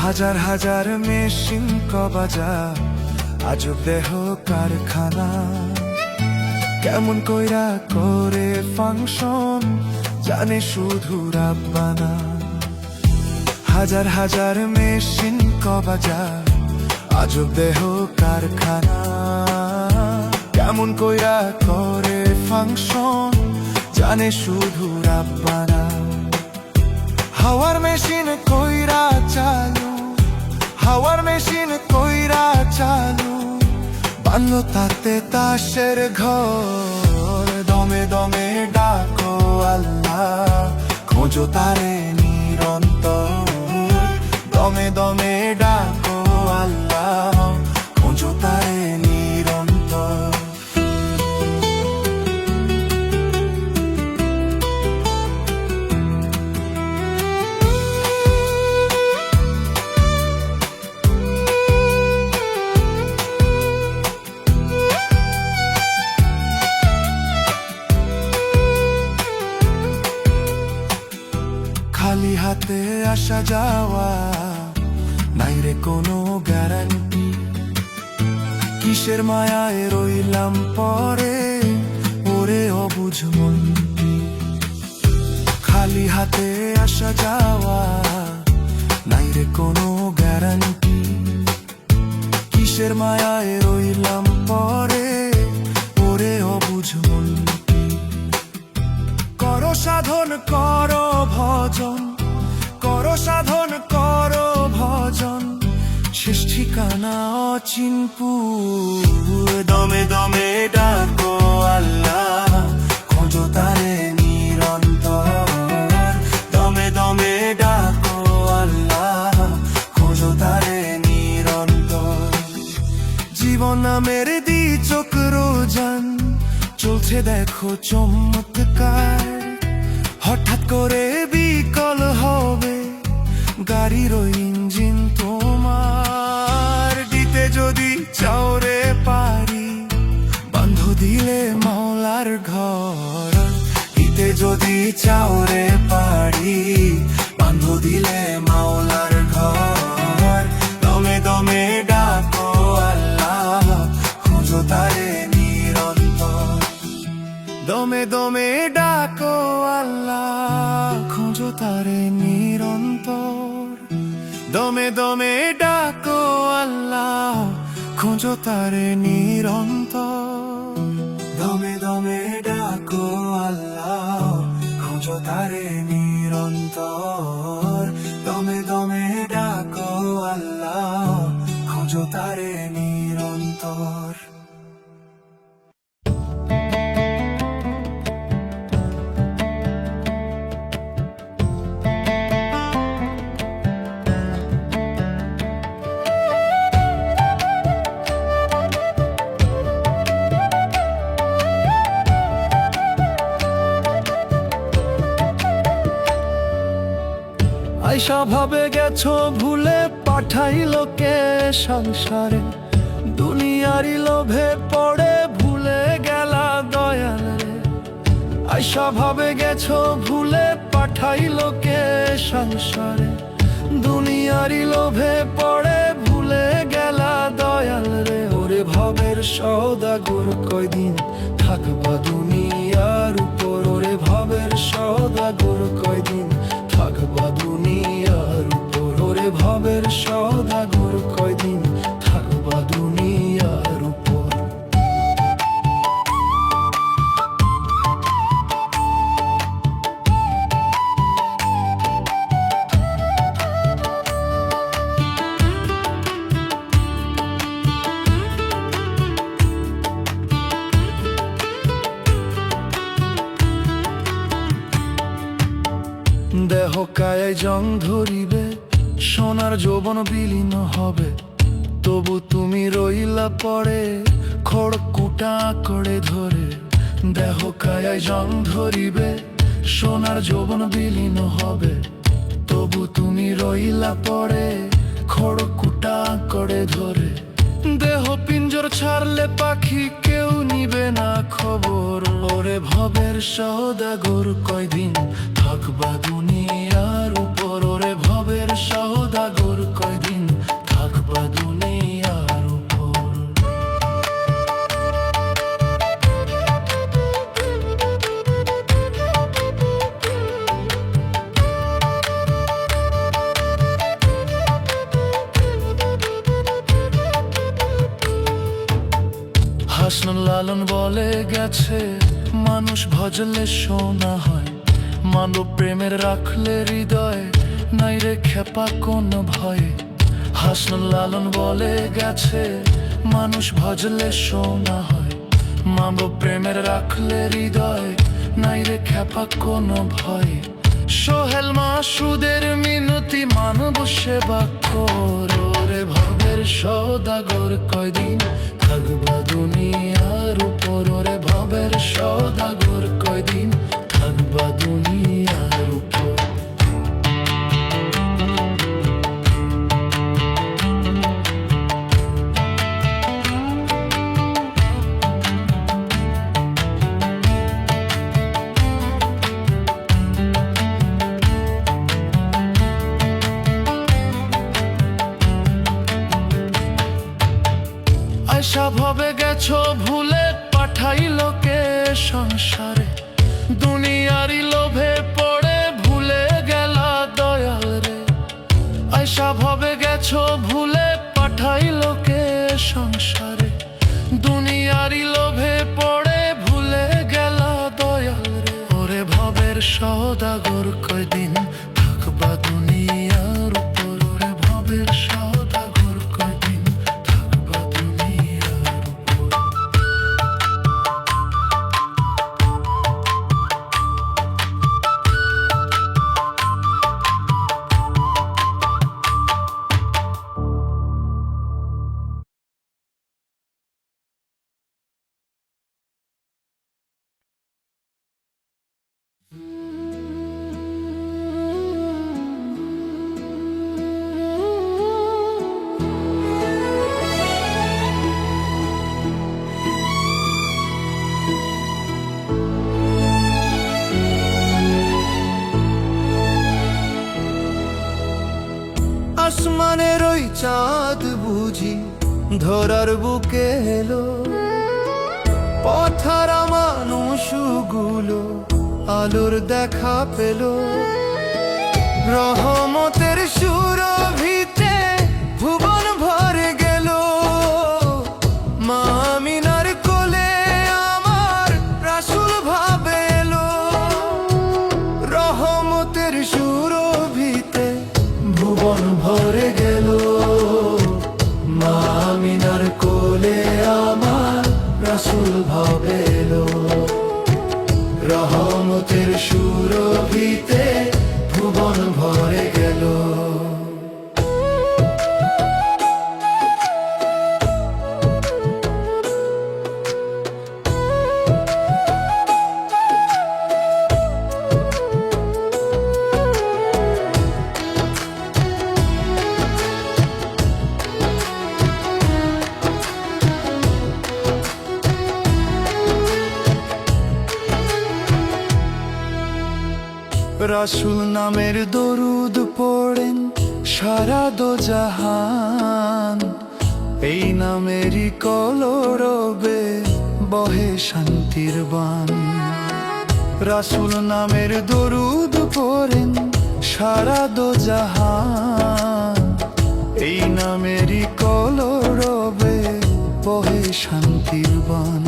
হাজার হাজার মেশিন কবাজার, আজব দেহ কারখানা। কেমন কইরা করে ফাংশন, জানে শুধু রাব্বানা। হাজার হাজার মেশিন কবাজার, আজব দেহ কারখানা। কেমন কইরা করে ফাংশন, জানে শুধু রাব্বানা। হাওয়ার মেশিন কইরা চালু, হাওয়ার মেশিন কইরা চালু। বানলো তাতে তাসের ঘর। দমে দমে ডাকো আল্লাহ, খোঁজো তারে নিরন্তর। দমে দমে ডাকো আল্লাহ, খোঁজো তারে নিরন্তর। খালি হাতে আসা যাওয়া, নাই রে কোনো গ্যারান্টি। কিসের মায়ায় রইলাম পরে, ওরে অবুঝ মনটি। খালি হাতে আসা যাওয়া, নাই রে কোনো গ্যারান্টি। কিসের মায়ায় রইলাম পরে, ওরে অবুঝ মনটি। করো সাধন করো ভজন, করো সাধন করো ভজন। শেষ ঠিকানা অচিনপুর। দমে দমে ডাকো আল্লাহ, খোঁজো তারে নিরন্তর। দমে দমে ডাকো আল্লাহ, খোঁজো তারে নিরন্তর। জীবন নামের দ্বিচক্র যান, চলছে দেখো চমৎকার। হঠাৎ করে বিকল হবে গাড়ির ইঞ্জিন তোমার দিতে যদি চাও রে পারি, বন্ধ দিলে মাওলার ঘর দিতে যদি চাও রে পারি, বন্ধ দিলে মাওলার ঘর। দমে দমে ডাকো আল্লাহ, খোঁজো তারে নিরন্তর। দমে দমে ডাকো আল্লাহ, খোঁজো তারে নিরন্তর। দমে দমে ডাকো আল্লাহ, খোঁজো তারে নিরন্তর। দমে দমে ডাকো আল্লাহ, খোঁজো তারে নিরন্তর। দমে দমে ডাকো আল্লাহ, খোঁজো তারে নিরন্তর। আয়সা ভাবে গেছো ভুলে, পাঠাইলো কে সংসারে? দুনিয়ারি লোভে পড়ে ভুলে গেলা দয়াল রে। আয়সা ভাবে গেছো ভুলে, পাঠাইলো কে সংসারে? দুনিয়ারি লোভে পড়ে ভুলে গেলা দয়াল রে। ওরে ভবের সওদাগর কয়দিন থাকবা দুনিয়ার উপর? ওরে ভবের সওদাগর কয়দিন থাকবা দুনিয়ার উপর? ওরে ভবের সওদাগর কয়দিন থাকবা দুনিয়ার উপর? দেহ কায়ায় জং ধরিবে, সোনার যৌবন বিলীন হবে, তবু তুমি রইলা পড়ে খড়কুটা করে ধরে। দেহ কায়ায় জং ধরিবে, সোনার যৌবন বিলীন হবে, তবু তুমি রইলা পড়ে খড়কুটা করে ধরে। দেহ পিঞ্জর ছাড়লে পাখি কেউ নিবে না খবর। ওরে ভবের সওদাগর কয়দিন থাকবা দুনিয়ার উপর? ওরে ভবের সওদাগর কয়দিন থাকবা দুনিয়ার উপর? হাসন লালন বলে গেছে, মানুষ ভজলে সোনা হয়, মানব প্রেমের রাখলে হৃদয় নাই রে খেপা কোন ভয়ে। হাসন লালন বলে গেছে, মানুষ ভজলে সোনা হয়, মানব প্রেমের রাখলে হৃদয় নাই রে খেপা কোন ভয়ে। সোহেল মাসুদের মিনতি মানব সেবা কর। ওরে ভবের সওদাগর কয়দিন থাকবা দুনিয়ার উপর? ওরে ভবের সওদাগর কয়দিন থাকবা দুনিয়ার উপর? আয়সা ভবে গেছো ভুলে, পাঠাইলো কে সংসারে? দুনিয়ারি লোভে পড়ে ভুলে গেলা দয়াল রে। আয়সা ভবে গেছো ভুলে, পাঠাইলো কে সংসারে? দুনিয়ারি লোভে পড়ে ভুলে গেলা দয়াল রে। ওরে ভবের সওদাগর কয়দিন থাকবা দুনিয়ার উপর? ওরে ভবের সওদাগর কয়দিন থাকবা দুনিয়ার উপর? ধরার বুকে এলো। পথহারা মানুষগুলো আলোর দেখা পেল। রহমতের সুরভিতে ভুবন ভরে গেল। মা আমিনার কোলে আমার রাসূল ভাবে এলো। রহমতের সুরভিতে ভুবন ভরে গেল। মা আমিনার কোলে আমার রাসূল ভাবে এলো। রহমতের সুরভিতে ভুবন ভরে গেল। রাসূল নামের দরুদ পড়েন সারা দোজাহান। এই নামেরই কলরবে বহে শান্তির বান। রাসূল নামের দরুদ পড়েন সারা দোজাহান। এই নামেরই কলরবে বহে শান্তির বান।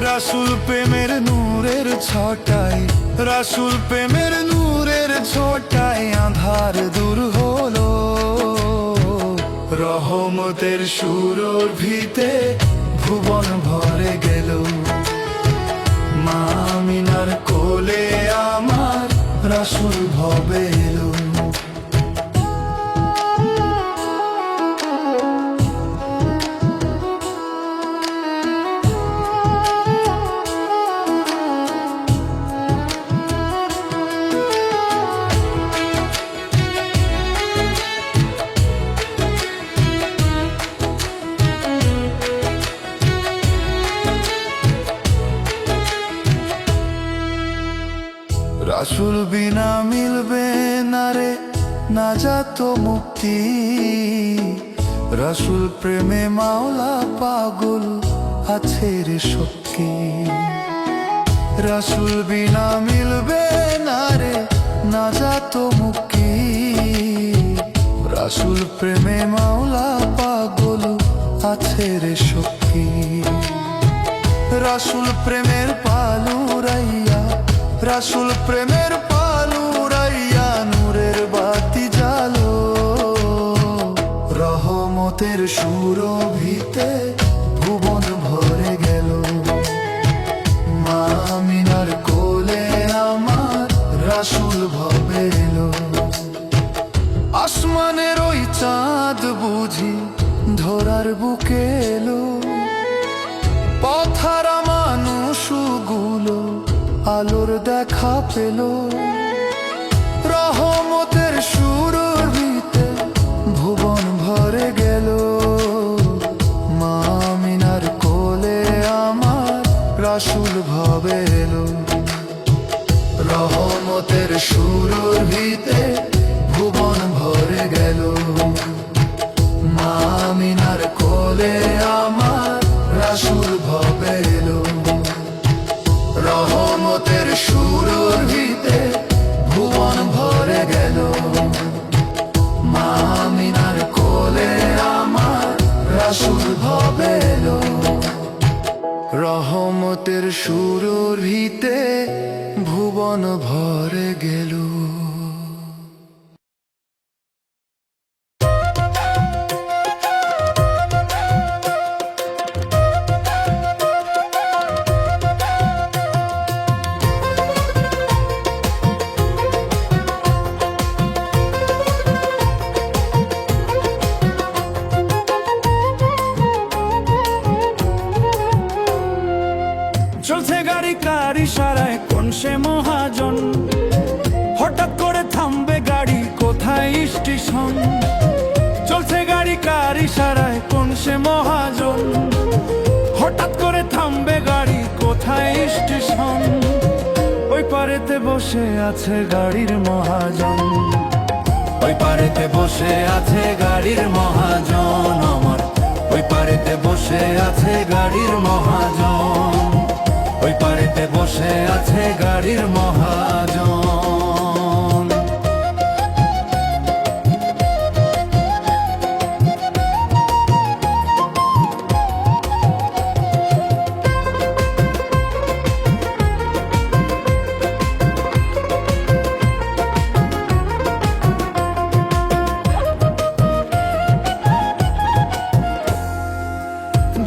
রাসূল প্রেমের নূরের ছটায়, রাসূল প্রেমের নূরের ছটায় আঁধার দূর হলো। রহমতের সুরভিতে ভুবন ভরে গেল। মা আমিনার কোলে আমার রাসূল ভবে এলো। রাসূল বিনা মিলবে না রে নাজাত মুক্তি। রাসূল প্রেমে মাওলা পাগল আছে রে শক্তি। রাসূল বিনা মিলবে না রে নাজাত মুক্তি। রাসূল প্রেমে মাওলা পাগল আছে রে শক্তি। রাসূল প্রেমের পালুরাইয়া, রাসূল প্রেমের পালুরাইয়া নূরের বাতি জ্বালো। রহমতের সুরভিতে ভুবন ভরে গেল। মা আমিনার কোলে আমার রাসূল ভবে এলো। আসমানের ওই চাঁদ বুঝি ধরার বুকে এলো। পথহারা মানুষগুলো আলোর দেখা পেল। রহমতের সুরভিতে ভুবন ভরে গেল। মা আমিনার কোলে আমার রাসূল ভবে এলো। রহমতের সুরভিতে ভুবন ভরে গেল। মা আমিনার কোলে আমার রাসূল ভবে এলো। রহমতের সুরভিতে ভুবন ভরে গেল। মা আমিনার কোলে আমার রাসূল ভবে এলো। রহমতের সুরভিতে ভুবন ভরে গেল। চলছে গাড়ি কার ইশারায় কোন সে মহাজন। হঠাৎ করে থামবে গাড়ি কোথায় স্টেশন। চলছে গাড়ি কার ইশারায় কোন সে মহাজন। হঠাৎ করে থামবে গাড়ি কোথায় স্টেশন। ওই পারেতে বসে আছে গাড়ির মহাজন। ওই পারেতে বসে আছে গাড়ির মহাজন। আমার পারেতে বসে আছে গাড়ির মহাজন, ওই পারেতে বসে আছে গাড়ির মহাজন।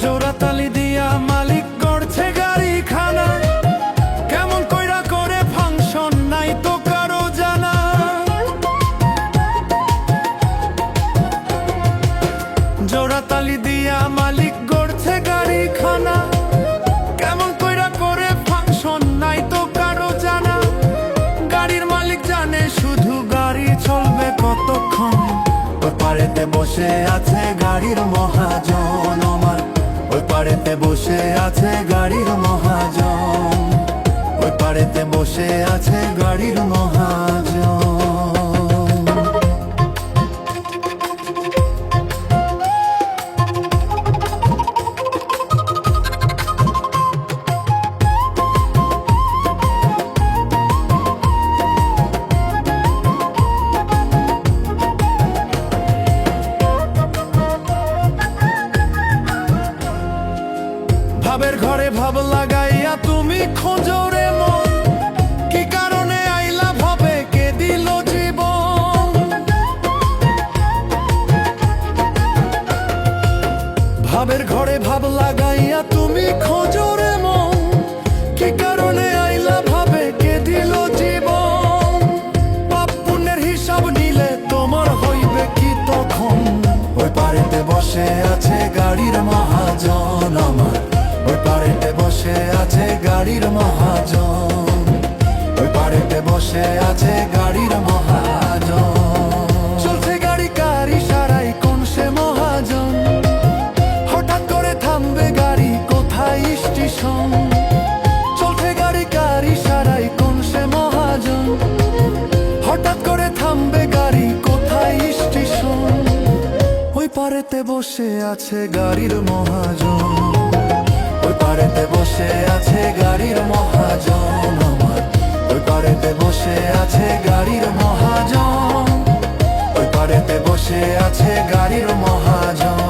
জোড়াতালি দিয়া মালিক করছে গাড়ি খানা, কেমন কইরা করে ফাংশন নাই তো কারো জানা। জোড়াতালি দিয়া মালিক করছে গাড়ি খানা, কেমন কইরা করে ফাংশন নাই তো কারো জানা। গাড়ির মালিক জানে শুধু গাড়ি চলবে কতক্ষণ, ওই পারেতে বসে আছে গাড়ির মহাজন আমার, ওই পারেতে বসে আছে গাড়ির মহাজন, ওই পারেতে বসে আছে গাড়ির মহাজন। ভাবের ঘরে ভাব লাগাইয়া তুমি খোঁজো রে মন, কি কারণে আইলা ভাবে কে দিল জীবন। ভাবের ঘরে ভাব লাগাইয়া তুমি খোঁজো রে মন, কি কারণে আইলা ভাবে কে দিল জীবন। পাপ পুণ্যের হিসাব নিলে তোমার হইবে কি তখন, ওই পারেতে বসে আছে গাড়ির মহাজন আমার, ওই পারেতে বসে আছে গাড়ির মহাজন, ওই পারেতে বসে আছে গাড়ির মহাজন। চলছে গাড়ি কার ইশারায় কোন সে মহাজন, হঠাৎ করে থামবে গাড়ি কোথায় স্টেশন। চলছে গাড়ি কার ইশারায় কোন সে মহাজন, হঠাৎ করে থামবে গাড়ি কোথায় স্টেশন। ওই পারেতে বসে আছে গাড়ির মহাজন, ওই পারেতে বসে আছে গাড়ির মহাজন আমার, ওই পারেতে বসে আছে গাড়ির মহাজন, ওই পারেতে বসে আছে গাড়ির মহাজন।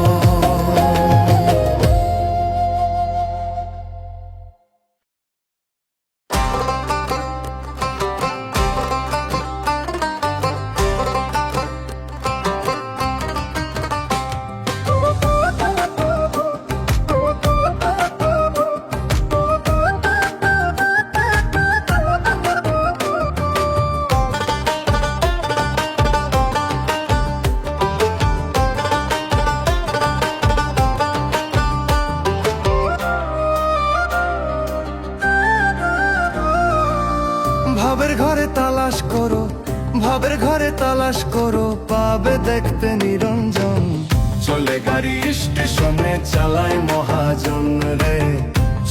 ভাবের ঘরে তালাশ করো, ভাবের ঘরে তালাশ করো, পাবে দেখতে নিরঞ্জন। চলে গাড়ি স্টেশনে চালায় মহাজন রে,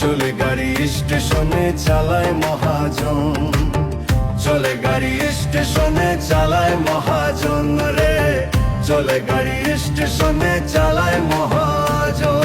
চলে গাড়ি স্টেশনে চালায় মহাজন, চলে গাড়ি স্টেশনে চালায় মহাজন রে, চলে গাড়ি স্টেশনে চালায় মহাজন।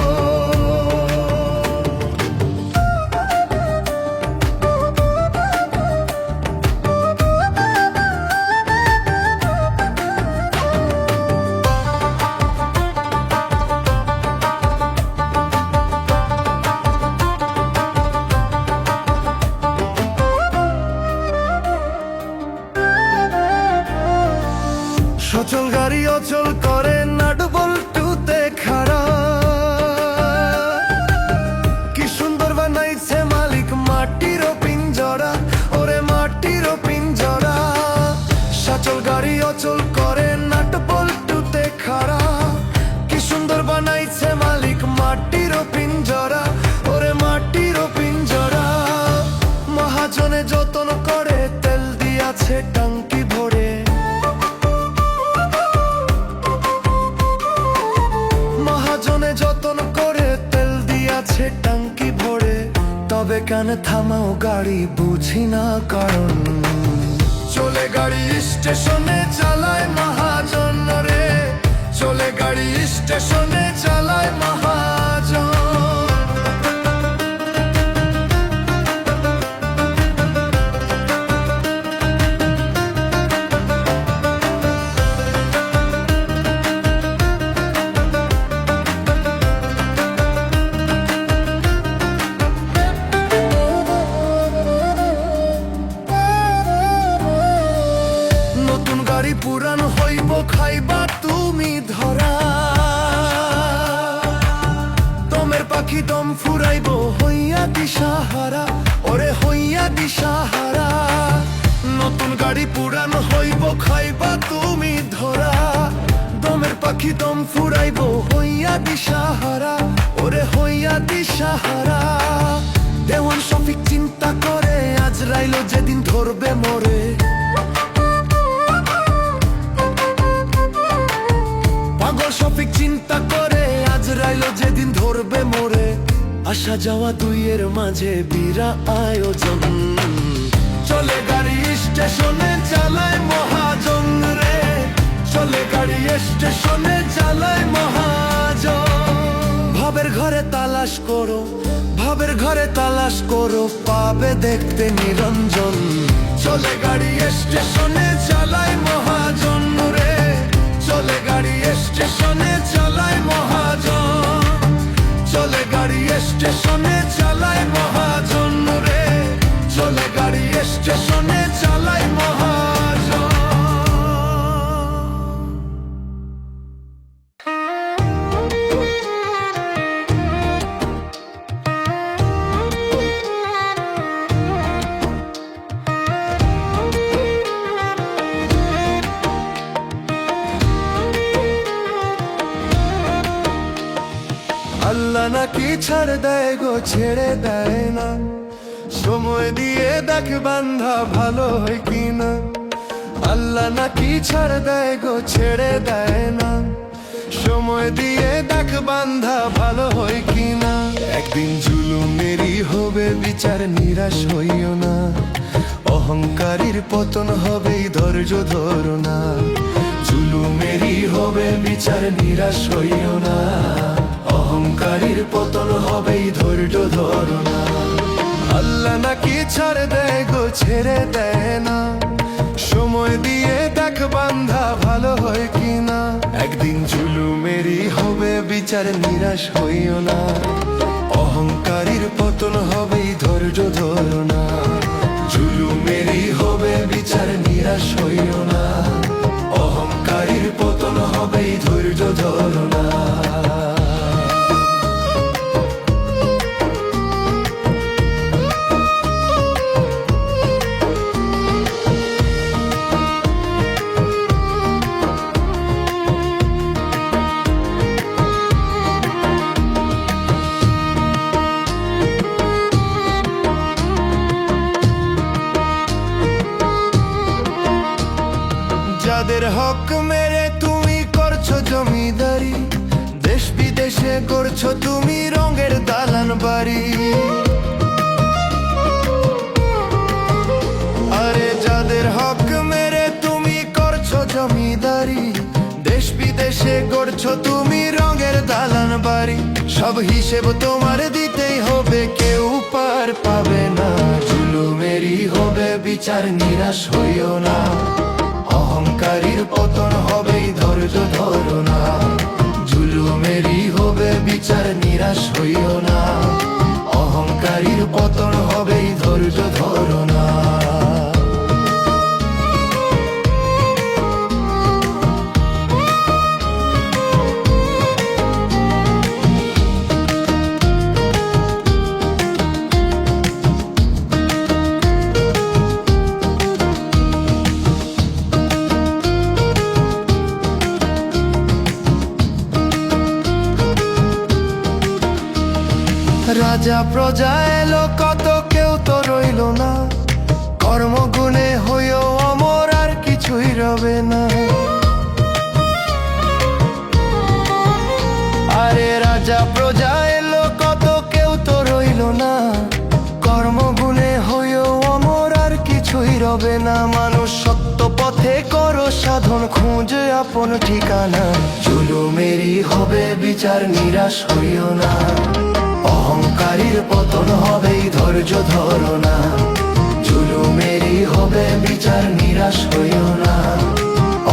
সচল গাড়ি অচল করে নাট বল্টুতে খাড়া, কি সুন্দর বানাইছে মালিক মাটির পিঞ্জরা, ওরে মাটির পিঞ্জরা। সচল গাড়ি অচল করে নাট বল্টুতে খাড়া, কি সুন্দর বানাইছে মালিক মাটির পিঞ্জরা, ওরে মাটির পিঞ্জরা। মহাজনে যতন করে তেল দিয়াছে টাঙ্কি ভরে, যতন করে তেল দিয়াছে টাঙ্কি ভরে। তবে কেন থামাও গাড়ি বুঝি না কারণ, চলে গাড়ি স্টেশনে চালায় মহাজন রে, চলে গাড়ি স্টেশনে চালায় মহাজন। দমের পাখি দম ফুরাইব হইয়া দিশাহারা, ওরে হইয়া দিশাহারা। নতুন গাড়ি পুরান হইব খাইবা তুমি ধরা, দমের পাখি দম ফুরাইব হইয়া দিশাহারা, ওরে হইয়া দিশাহারা। দেওয়ান শফিক চিন্তা করে আজরাইল যেদিন ধরবে মোরে, পাগল শফিক চিন্তা করে আজরাইল যেদিন ধরবে মোরে। আসা যাওয়া দুইয়ের মাঝে বিরা আয়োজন, চলে গাড়ি স্টেশনে চালায় মহাজন রে, চলে গাড়ি স্টেশনে চালায় মহাজন। ভাবের ঘরে তালাশ করো, ভাবের ঘরে তালাশ করো, পাবে দেখতে নিরঞ্জন। চলে গাড়ি স্টেশনে চালায় মহাজন রে, চলে গাড়ি স্টেশনে চালায় মহাজন, চলে গাড়ি স্টেশনে চালায় মহাজন রে, চলে গাড়ি স্টেশনে চালায় মহাজন। আল্লাহ নাকি ছাড় দেয় গো ছেড়ে দেয় না, সময় দিয়ে দেখ বান্ধা ভালো হয় কিনা। আল্লাহ নাকি ছাড় দেয় গো ছেড়ে দেয় না, সময় দিয়ে দেখ বান্ধা ভালো হয় কিনা। একদিন জুলুমেরই হবে বিচার, নিরাশ হইও না, অহংকারীর পতন হবেই ধৈর্য ধরো না। জুলুমেরই হবে বিচার, নিরাশ হইও না, অহংকারীর পতন হবেই ধৈর্য ধরো না। আল্লাহ নাকি ছাড় দেয় গো ছেড়ে দেয় না, সময় দিয়ে দেখ বান্ধা ভালো হয় কিনা। একদিন জুলুমেরই হবে বিচার, নিরাশ হইও না, অহংকারীর পতন হবেই ধৈর্য ধরো না। জুলুমেরই হবে বিচার, নিরাশ হইও না, অহংকারীর পতন হবেই ধৈর্য ধরো না। যাদের হক মেরে তুমি করছো জমিদারি, দেশ বিদেশে করছো তুমি রঙের দালান বাড়ি। আরে যাদের হক মেরে তুমি করছো জমিদারি, দেশ বিদেশে করছো তুমি রঙের দালান বাড়ি। সব হিসেব তোমার দিতেই হবে, কেউ পার পাবে না। জুলুমেরই হবে বিচার, নিরাশ হইও না, অহংকারীর পতন হবেই ধৈর্য ধরো না। জুলুমেরই হবে বিচার, নিরাশ হইও না, অহংকারীর পতন হবেই ধৈর্য ধরো না। রাজা প্রজা এলো কত, কেউ তো রইল না, কর্মগুণে হইও অমর আর কিছুই রবে না। আরে রাজা প্রজা এলো কত, কেউ তো রইল না, কর্মগুণে হইও অমর আর কিছুই রবে না। মানুষ সত্য পথে করো সাধন, খুঁজে আপন ঠিকানা। জুলুমেরই হবে বিচার, নিরাশ হইও না, অহংকারীর পতন হবেই ধৈর্য ধরো না। জুলুমেরই হবে বিচার, নিরাশ হইও না,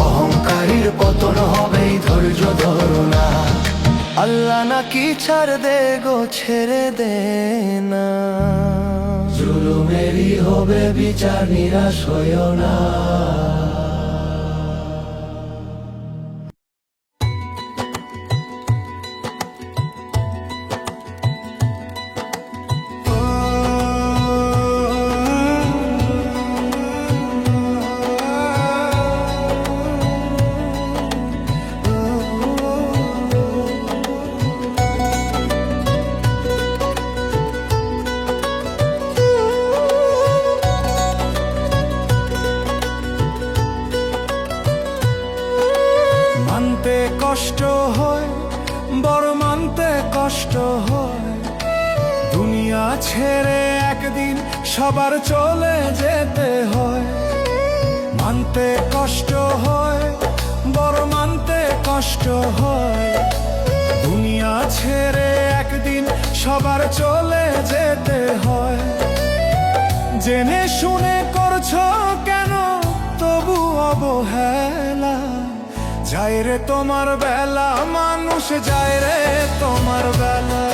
অহংকারীর পতন হবেই ধৈর্য ধরো না। আল্লাহ নাকি ছাড় দে গো ছেড়ে দে না, জুলুমেরই হবে বিচার, নিরাশ হইও না। ছেড়ে একদিন সবার চলে যেতে হয়, মানতে কষ্ট হয়, বড় মানতে কষ্ট হয়। দুনিয়া ছেড়ে একদিন সবার চলে যেতে হয়। জেনে শুনে করছো কেন তবু অবহেলা? যায় রে তোমার বেলা, মানুষ যায় রে তোমার বেলা,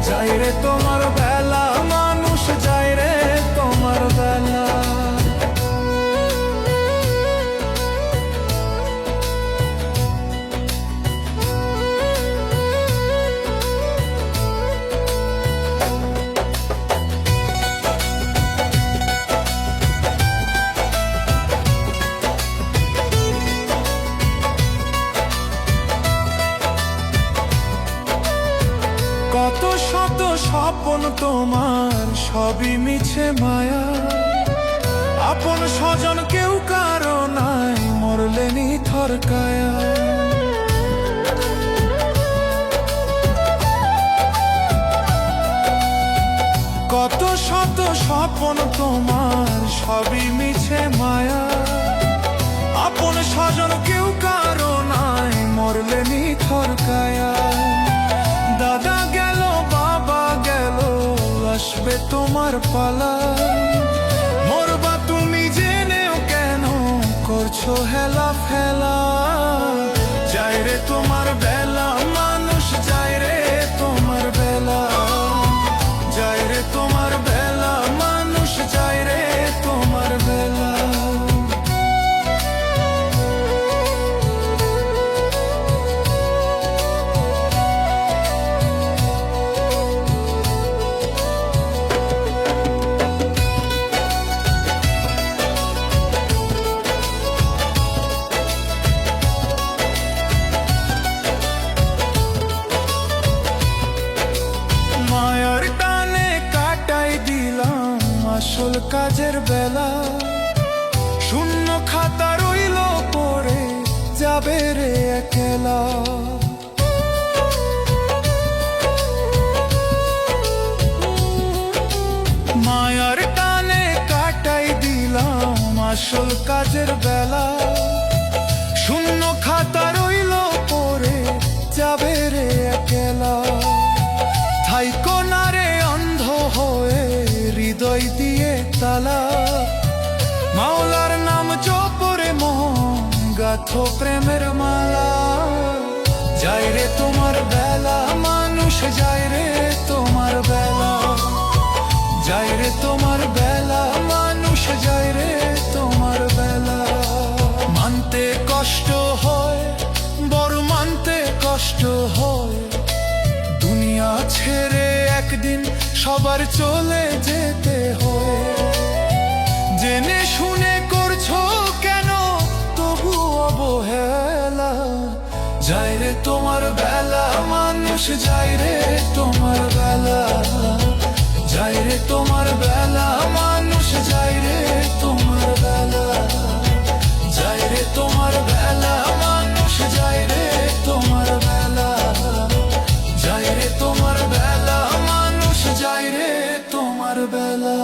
যায় রে তোমার বেলা, মানুষ যায় রে তোমার বেলা। কত শত স্বপ্ন তোমার সবই মিছে মায়া, আপন স্বজন কেউ কারো নাই, মরলে নিথর কায়া। কত শত স্বপ্ন তোমার সবই মিছে মায়া, আপন স্বজন কেউ কারো নাই, মরলে নিথর কায়া। দাদা গেল, বাবা গেল, আসবে তোমার পালা, মরবা তুমি জেনেও কেন করছো হেলা ফেলা? যায় রে তোমার বেলা, মানুষ যায় রে তোমার বেলা, যায় রে তোমার বেলা, মানুষ যায় রে তোমার বেলা। মায়ার টানে কাটাই দিলাম আসল কাজের বেলা, শূন্য খাতা রইল পড়ে যাবে রে একলা। মায়ার টানে কাটাই দিলাম আসল কাজের বেলা, শূন্য খাতা রইল পড়ে যাবে রে একলা। থাইকো না রে অন্ধ হয়ে হৃদয় দিয়ে তালা, মাওলার নাম জপরে মন গাথো প্রেমের মালা। যায় রে তোমার বেলা, মানুষ যায় রে তোমার বেলা, যায় রে তোমার বেলা, মানুষ যায় রে তোমার বেলা। মানতে কষ্ট হয়, বড় মানতে কষ্ট হয়। দুনিয়া ছেড়ে একদিন সবার চলে যেতে হয়। জেনে শুনে করছো কেন তবু অবহেলা? যায় রে তোমার বেলা, মানুষ যায় রে তোমার বেলা, যায় রে তোমার বেলা, মানুষ যায় রে তোমার বেলা, যায় রে তোমার বেলা, মানুষ যায় রে তোমার বেলা, যায় রে তোমার বেলা, মানুষ যায় রে তোমার বেলা।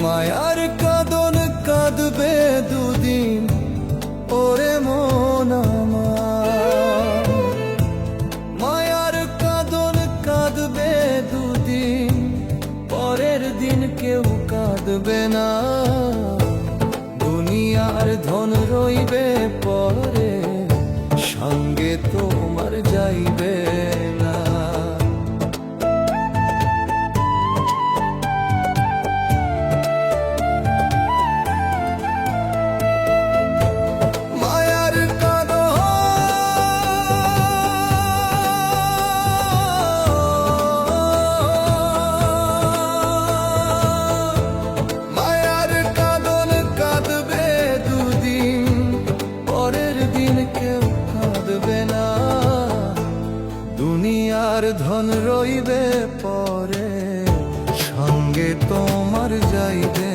মায়ার কাঁদন কাঁদবে দুদিন, ওরে মন আমার। মায়ার কাঁদন কাঁদবে দুদিন, পরের দিন কেউ কাঁদবে না। দুনিয়ার ধন রইবে পরে, তোমার যাইবে না। মায়ার কাঁদন, মায়ার কাঁদন কাঁদবে দুদিন, পরের দিন কেউ কাঁদবে না। দুনিয়ার ধন রইবে পরে, সঙ্গে তোমার যাইবে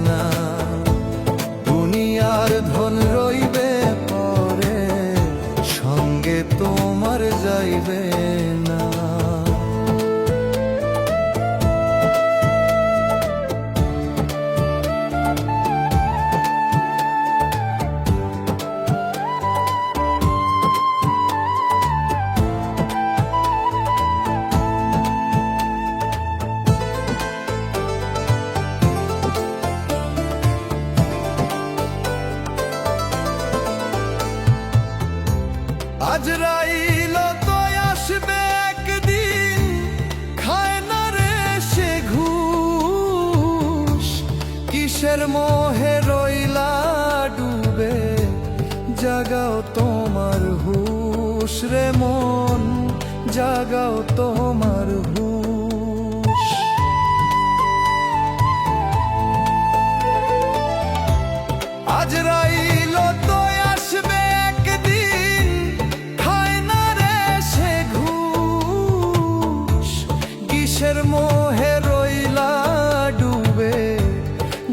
না। দুনিয়ার ধন রইবে পরে, সঙ্গে তোমার যাইবে না। আজরাইল তো আসবে একদিন, খায় না রে সে ঘুষ। কিসের মোহে রইলা ডুবে, জাগাও তোমার হুশ রে মন, জাগাও তোমার হুশ। আজরাইল তো আসবে একদিন, খায় না রে সে ঘুষ। কিসের মোহে রইলা ডুবে,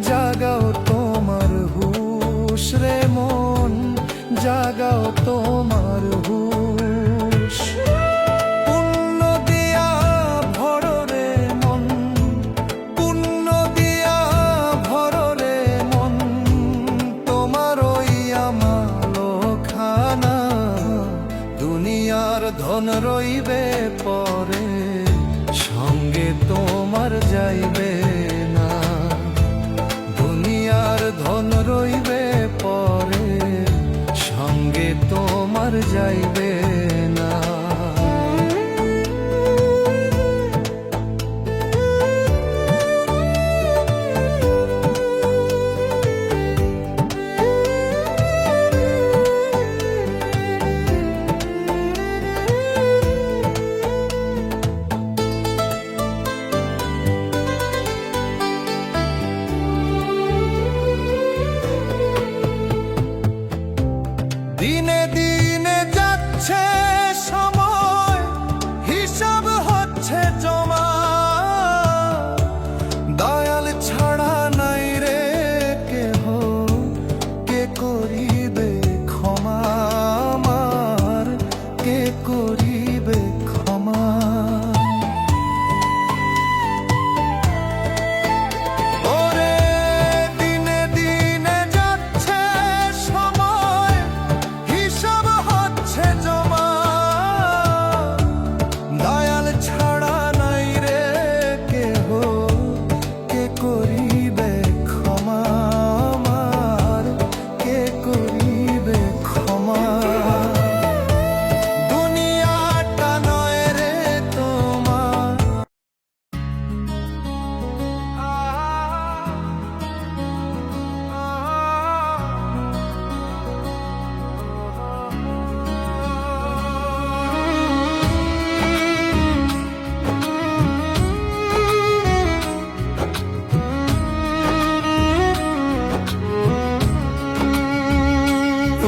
জাগাও তোমার হুশ রে মন, জাগাও তোমার হুশ। পুণ্য দিয়া ভর রে মন, পুণ্য দিয়া ভর রে মন, তোমার ওই আমালো খানা। দুনিয়ার ধন রইবে পরে, সঙ্গে তোমার যাইবে না। দুনিয়ার ধন রইবে পরে, সঙ্গে তোমার যাইবে না। দিনে দিনে যাচ্ছে সময়, হিসাব হচ্ছে জমা। দয়াল ছাড়া নাই রে কেহ, কে করিবে ক্ষমা আমার, কে করিবে ক্ষমা। ওরে দিনে দিনে যাচ্ছে সময়, হিসাব হচ্ছে জমা। দয়াল ছাড়া নাই রে কেহ, কে করিবে ক্ষমা আমার, কে করিবে ক্ষমা। দুনিয়াটা নয় রে তোমার।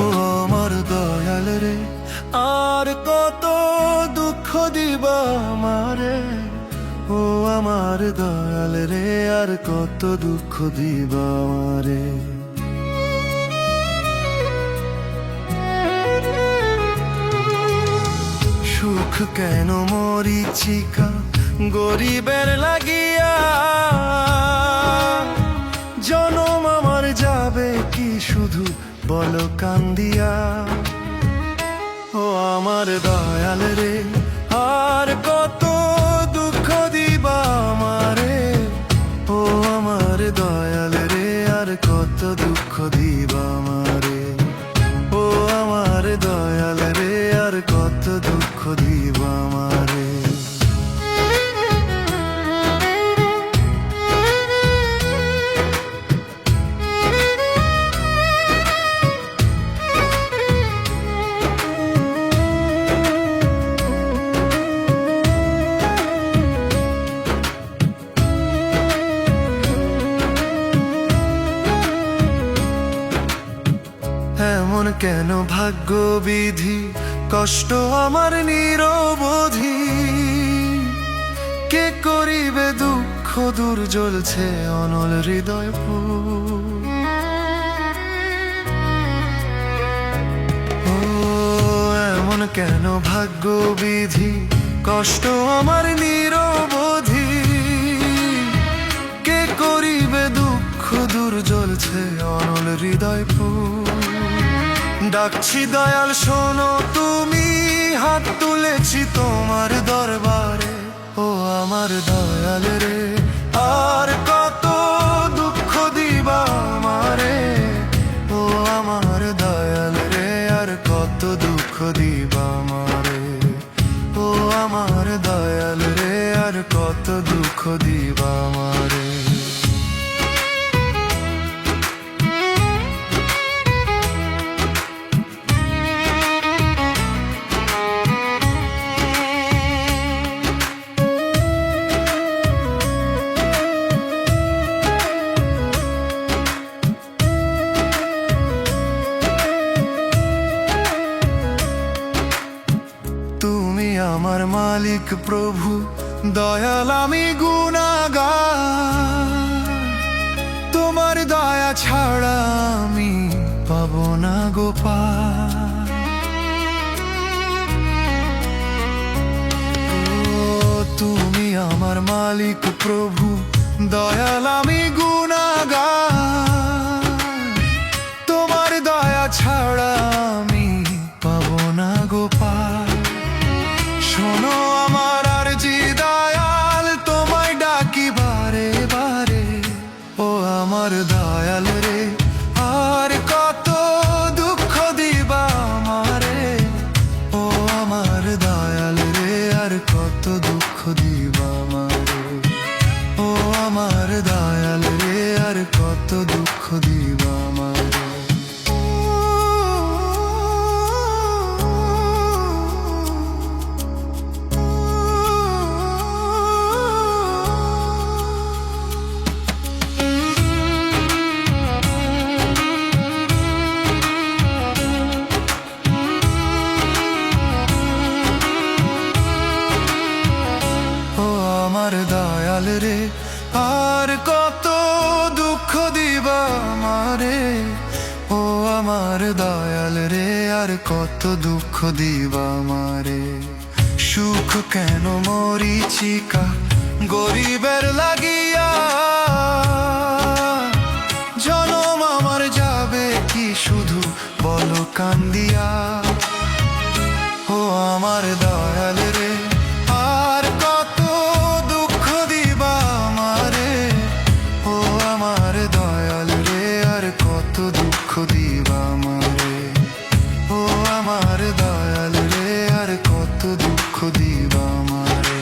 ও আমার দয়াল রে, আর কত দুঃখ দিবা আমারে। ও আমার দয়াল রে, আর কত দুঃখ দিবা আমারে। সুখ কেন মরিচিকা গরিবের লাগিয়া, জনম আমার যাবে কি শুধু বলো কান্দিয়া। ও আমার দয়াল রে, আর কত দুঃখ দিবা আমারে। ও আমার দয়াল রে, আর কত দুঃখ দিবা আমারে। ও আমার দয়াল রে, আর এমন কেন ভাগ্য বিধি, কষ্ট আমার নিরবধি। কে করিবে দুঃখ দূর, জ্বলছে অনল হৃদয় ফুল। ও এমন কেন ভাগ্য বিধি, কষ্ট আমার নিরবধি। কে করিবে দুঃখ দূর, জ্বলছে অনল হৃদয় ফুল। ডাকছি দয়াল শোনো তুমি, হাত তুলেছি তোমার দরবারে। ও আমার দয়াল রে, আর কত দুঃখ দিবা আমারে। ও আমার দয়াল রে, আর কত দুঃখ দিবা আমারে। ও আমার দয়াল রে, আর কত দুঃখ দিবা আমারে। তুমি আমার মালিক প্রভু, দয়াল আমি গুনাহগার। তোমার দয়া ছাড়া আমি পাবো না গো পার। ও তুমি আমার মালিক প্রভু, দয়াল আমি গুনাহগার। তোমার দয়া ছাড়া আমি পাবো না গো পার। শোনো আমার আরজি দয়াল, তোমায় ডাকি বারে বারে। ও আমার দয়াল রে, আর কত দুঃখ দিবা আমারে। ও আমার দয়াল রে, আর কত দুঃখ দিবা আমারে। ও আমার দয়াল রে, আর কত দুঃখ দিবা আমারে। আমার দয়াল রে, আর কত দুঃখ দিবা আমারে। ও আমার দয়াল রে, আর কত দুঃখ দিবা আমারে। সুখ কেন মরিচিকা গরিবের লাগিয়া, জনম আমার যাবে কি শুধু বলো কান্দিয়া। ও আমার দয়াল রে, আর কত দুঃখ দিবা আমারে। ও আমার দয়াল রে, আর কত দুঃখ দিবা আমারে। ও আমার দয়াল রে, আর কত দুঃখ দিবা আমারে।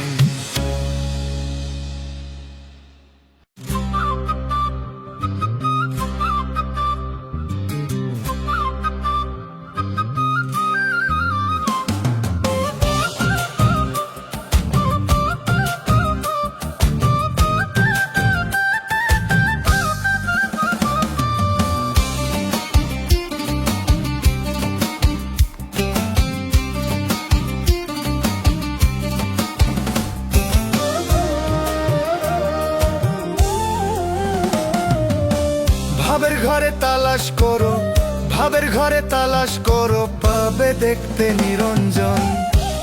ভাবের ঘরে তালাশ করো, ভাবের ঘরে তালাশ করো, পাবে দেখতে নিরঞ্জন।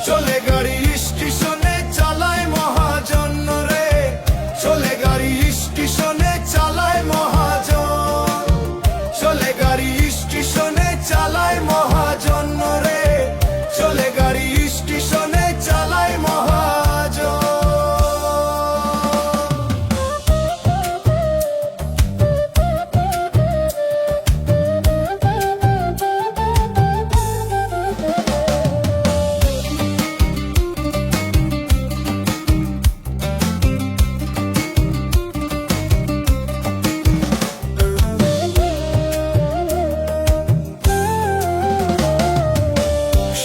চলে গাড়ি স্টেশনে চালায় মহাজন রে। চলে গাড়ি স্টেশনে চালায় মহাজন। চলে গাড়ি স্টেশনে চালায় মহাজন রে। চলে গাড়ি স্টেশনে চালায় মহাজন।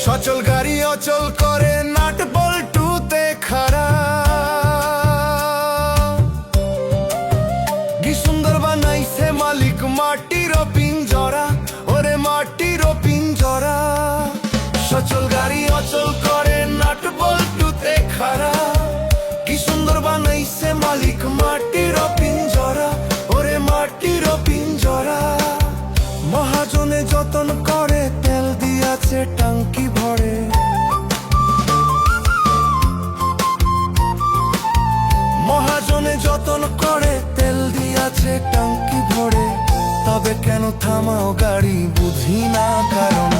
সচল গাড়ি অচল করে, নাট বল্টুতে খাড়া। কি সুন্দর বানাইছে মালিক মাটির পিঞ্জরা। ওরে মাটির পিঞ্জরা। সচল গাড়ি অচল করে নাট বল্টুতে খাড়া কি সুন্দর বানাইছে মালিক মাটির পিঞ্জরা ওরে মাটির পিঞ্জরা মহাজনে যতন করে তেল দিয়াছে টাঙ্কি ভরে মহাজনে যতন করে তেল দিয়াছে টাঙ্কি ভরে তবে কেন থামাও গাড়ি বুঝি না কারণ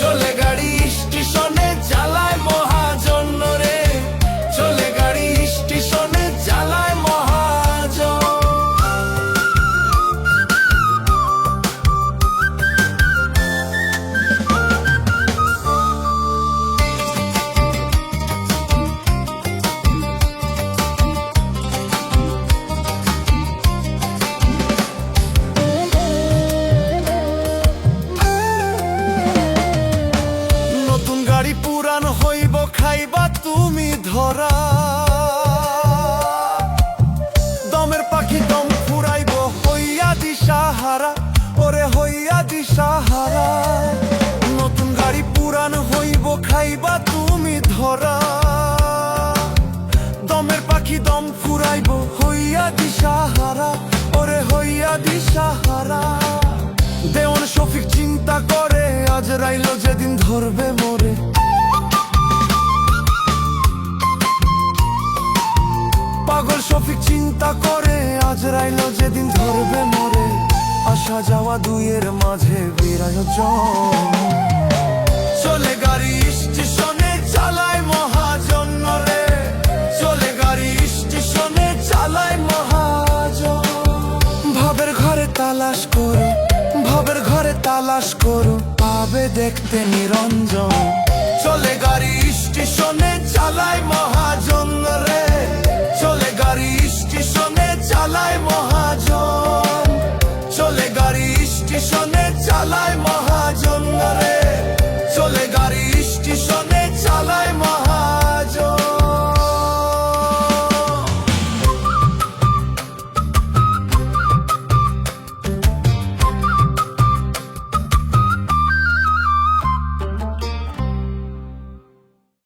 চলে গাড়ি স্টেশনে জ্বালায় মহাজন রে চলে গাড়ি স্টেশনে জ্বালায় মহাজন নতুন গাড়ি পুরান হইব খাইবা তুমি ধরা দমের পাখি দম ফুরাইব হইয়া দিশাহারা ওরে হইয়া দিশাহারা নতুন গাড়ি পুরান হইব খাইবা তুমি ধরা দমের পাখি দম ফুরাইব হইয়া দিশাহারা ওরে হইয়া দিশাহারা দেওয়ান শফিক চিন্তা করে আজ রাইল যেদিন ধরবে মোরে পাগল শফিক চিন্তা করে আজ রাইল যেদিন ধরবে মোরে আসা যাওয়া দুইয়ের মাঝে বিরায়োজন চলে গাড়ি স্টেশনে চালায় মহাজন রে চলে গাড়ি স্টেশনে চালায় মহাজন ভাবের ঘরে তালাশ করো ভাবের ঘরে তালাশ করো পাবে দেখতে নিরঞ্জন চলে গাড়ি স্টেশনে চালায় মহাজন রে চলে গাড়ি স্টেশনে চালায় মহাজন চলে গাড়ি স্টেশনে চালায়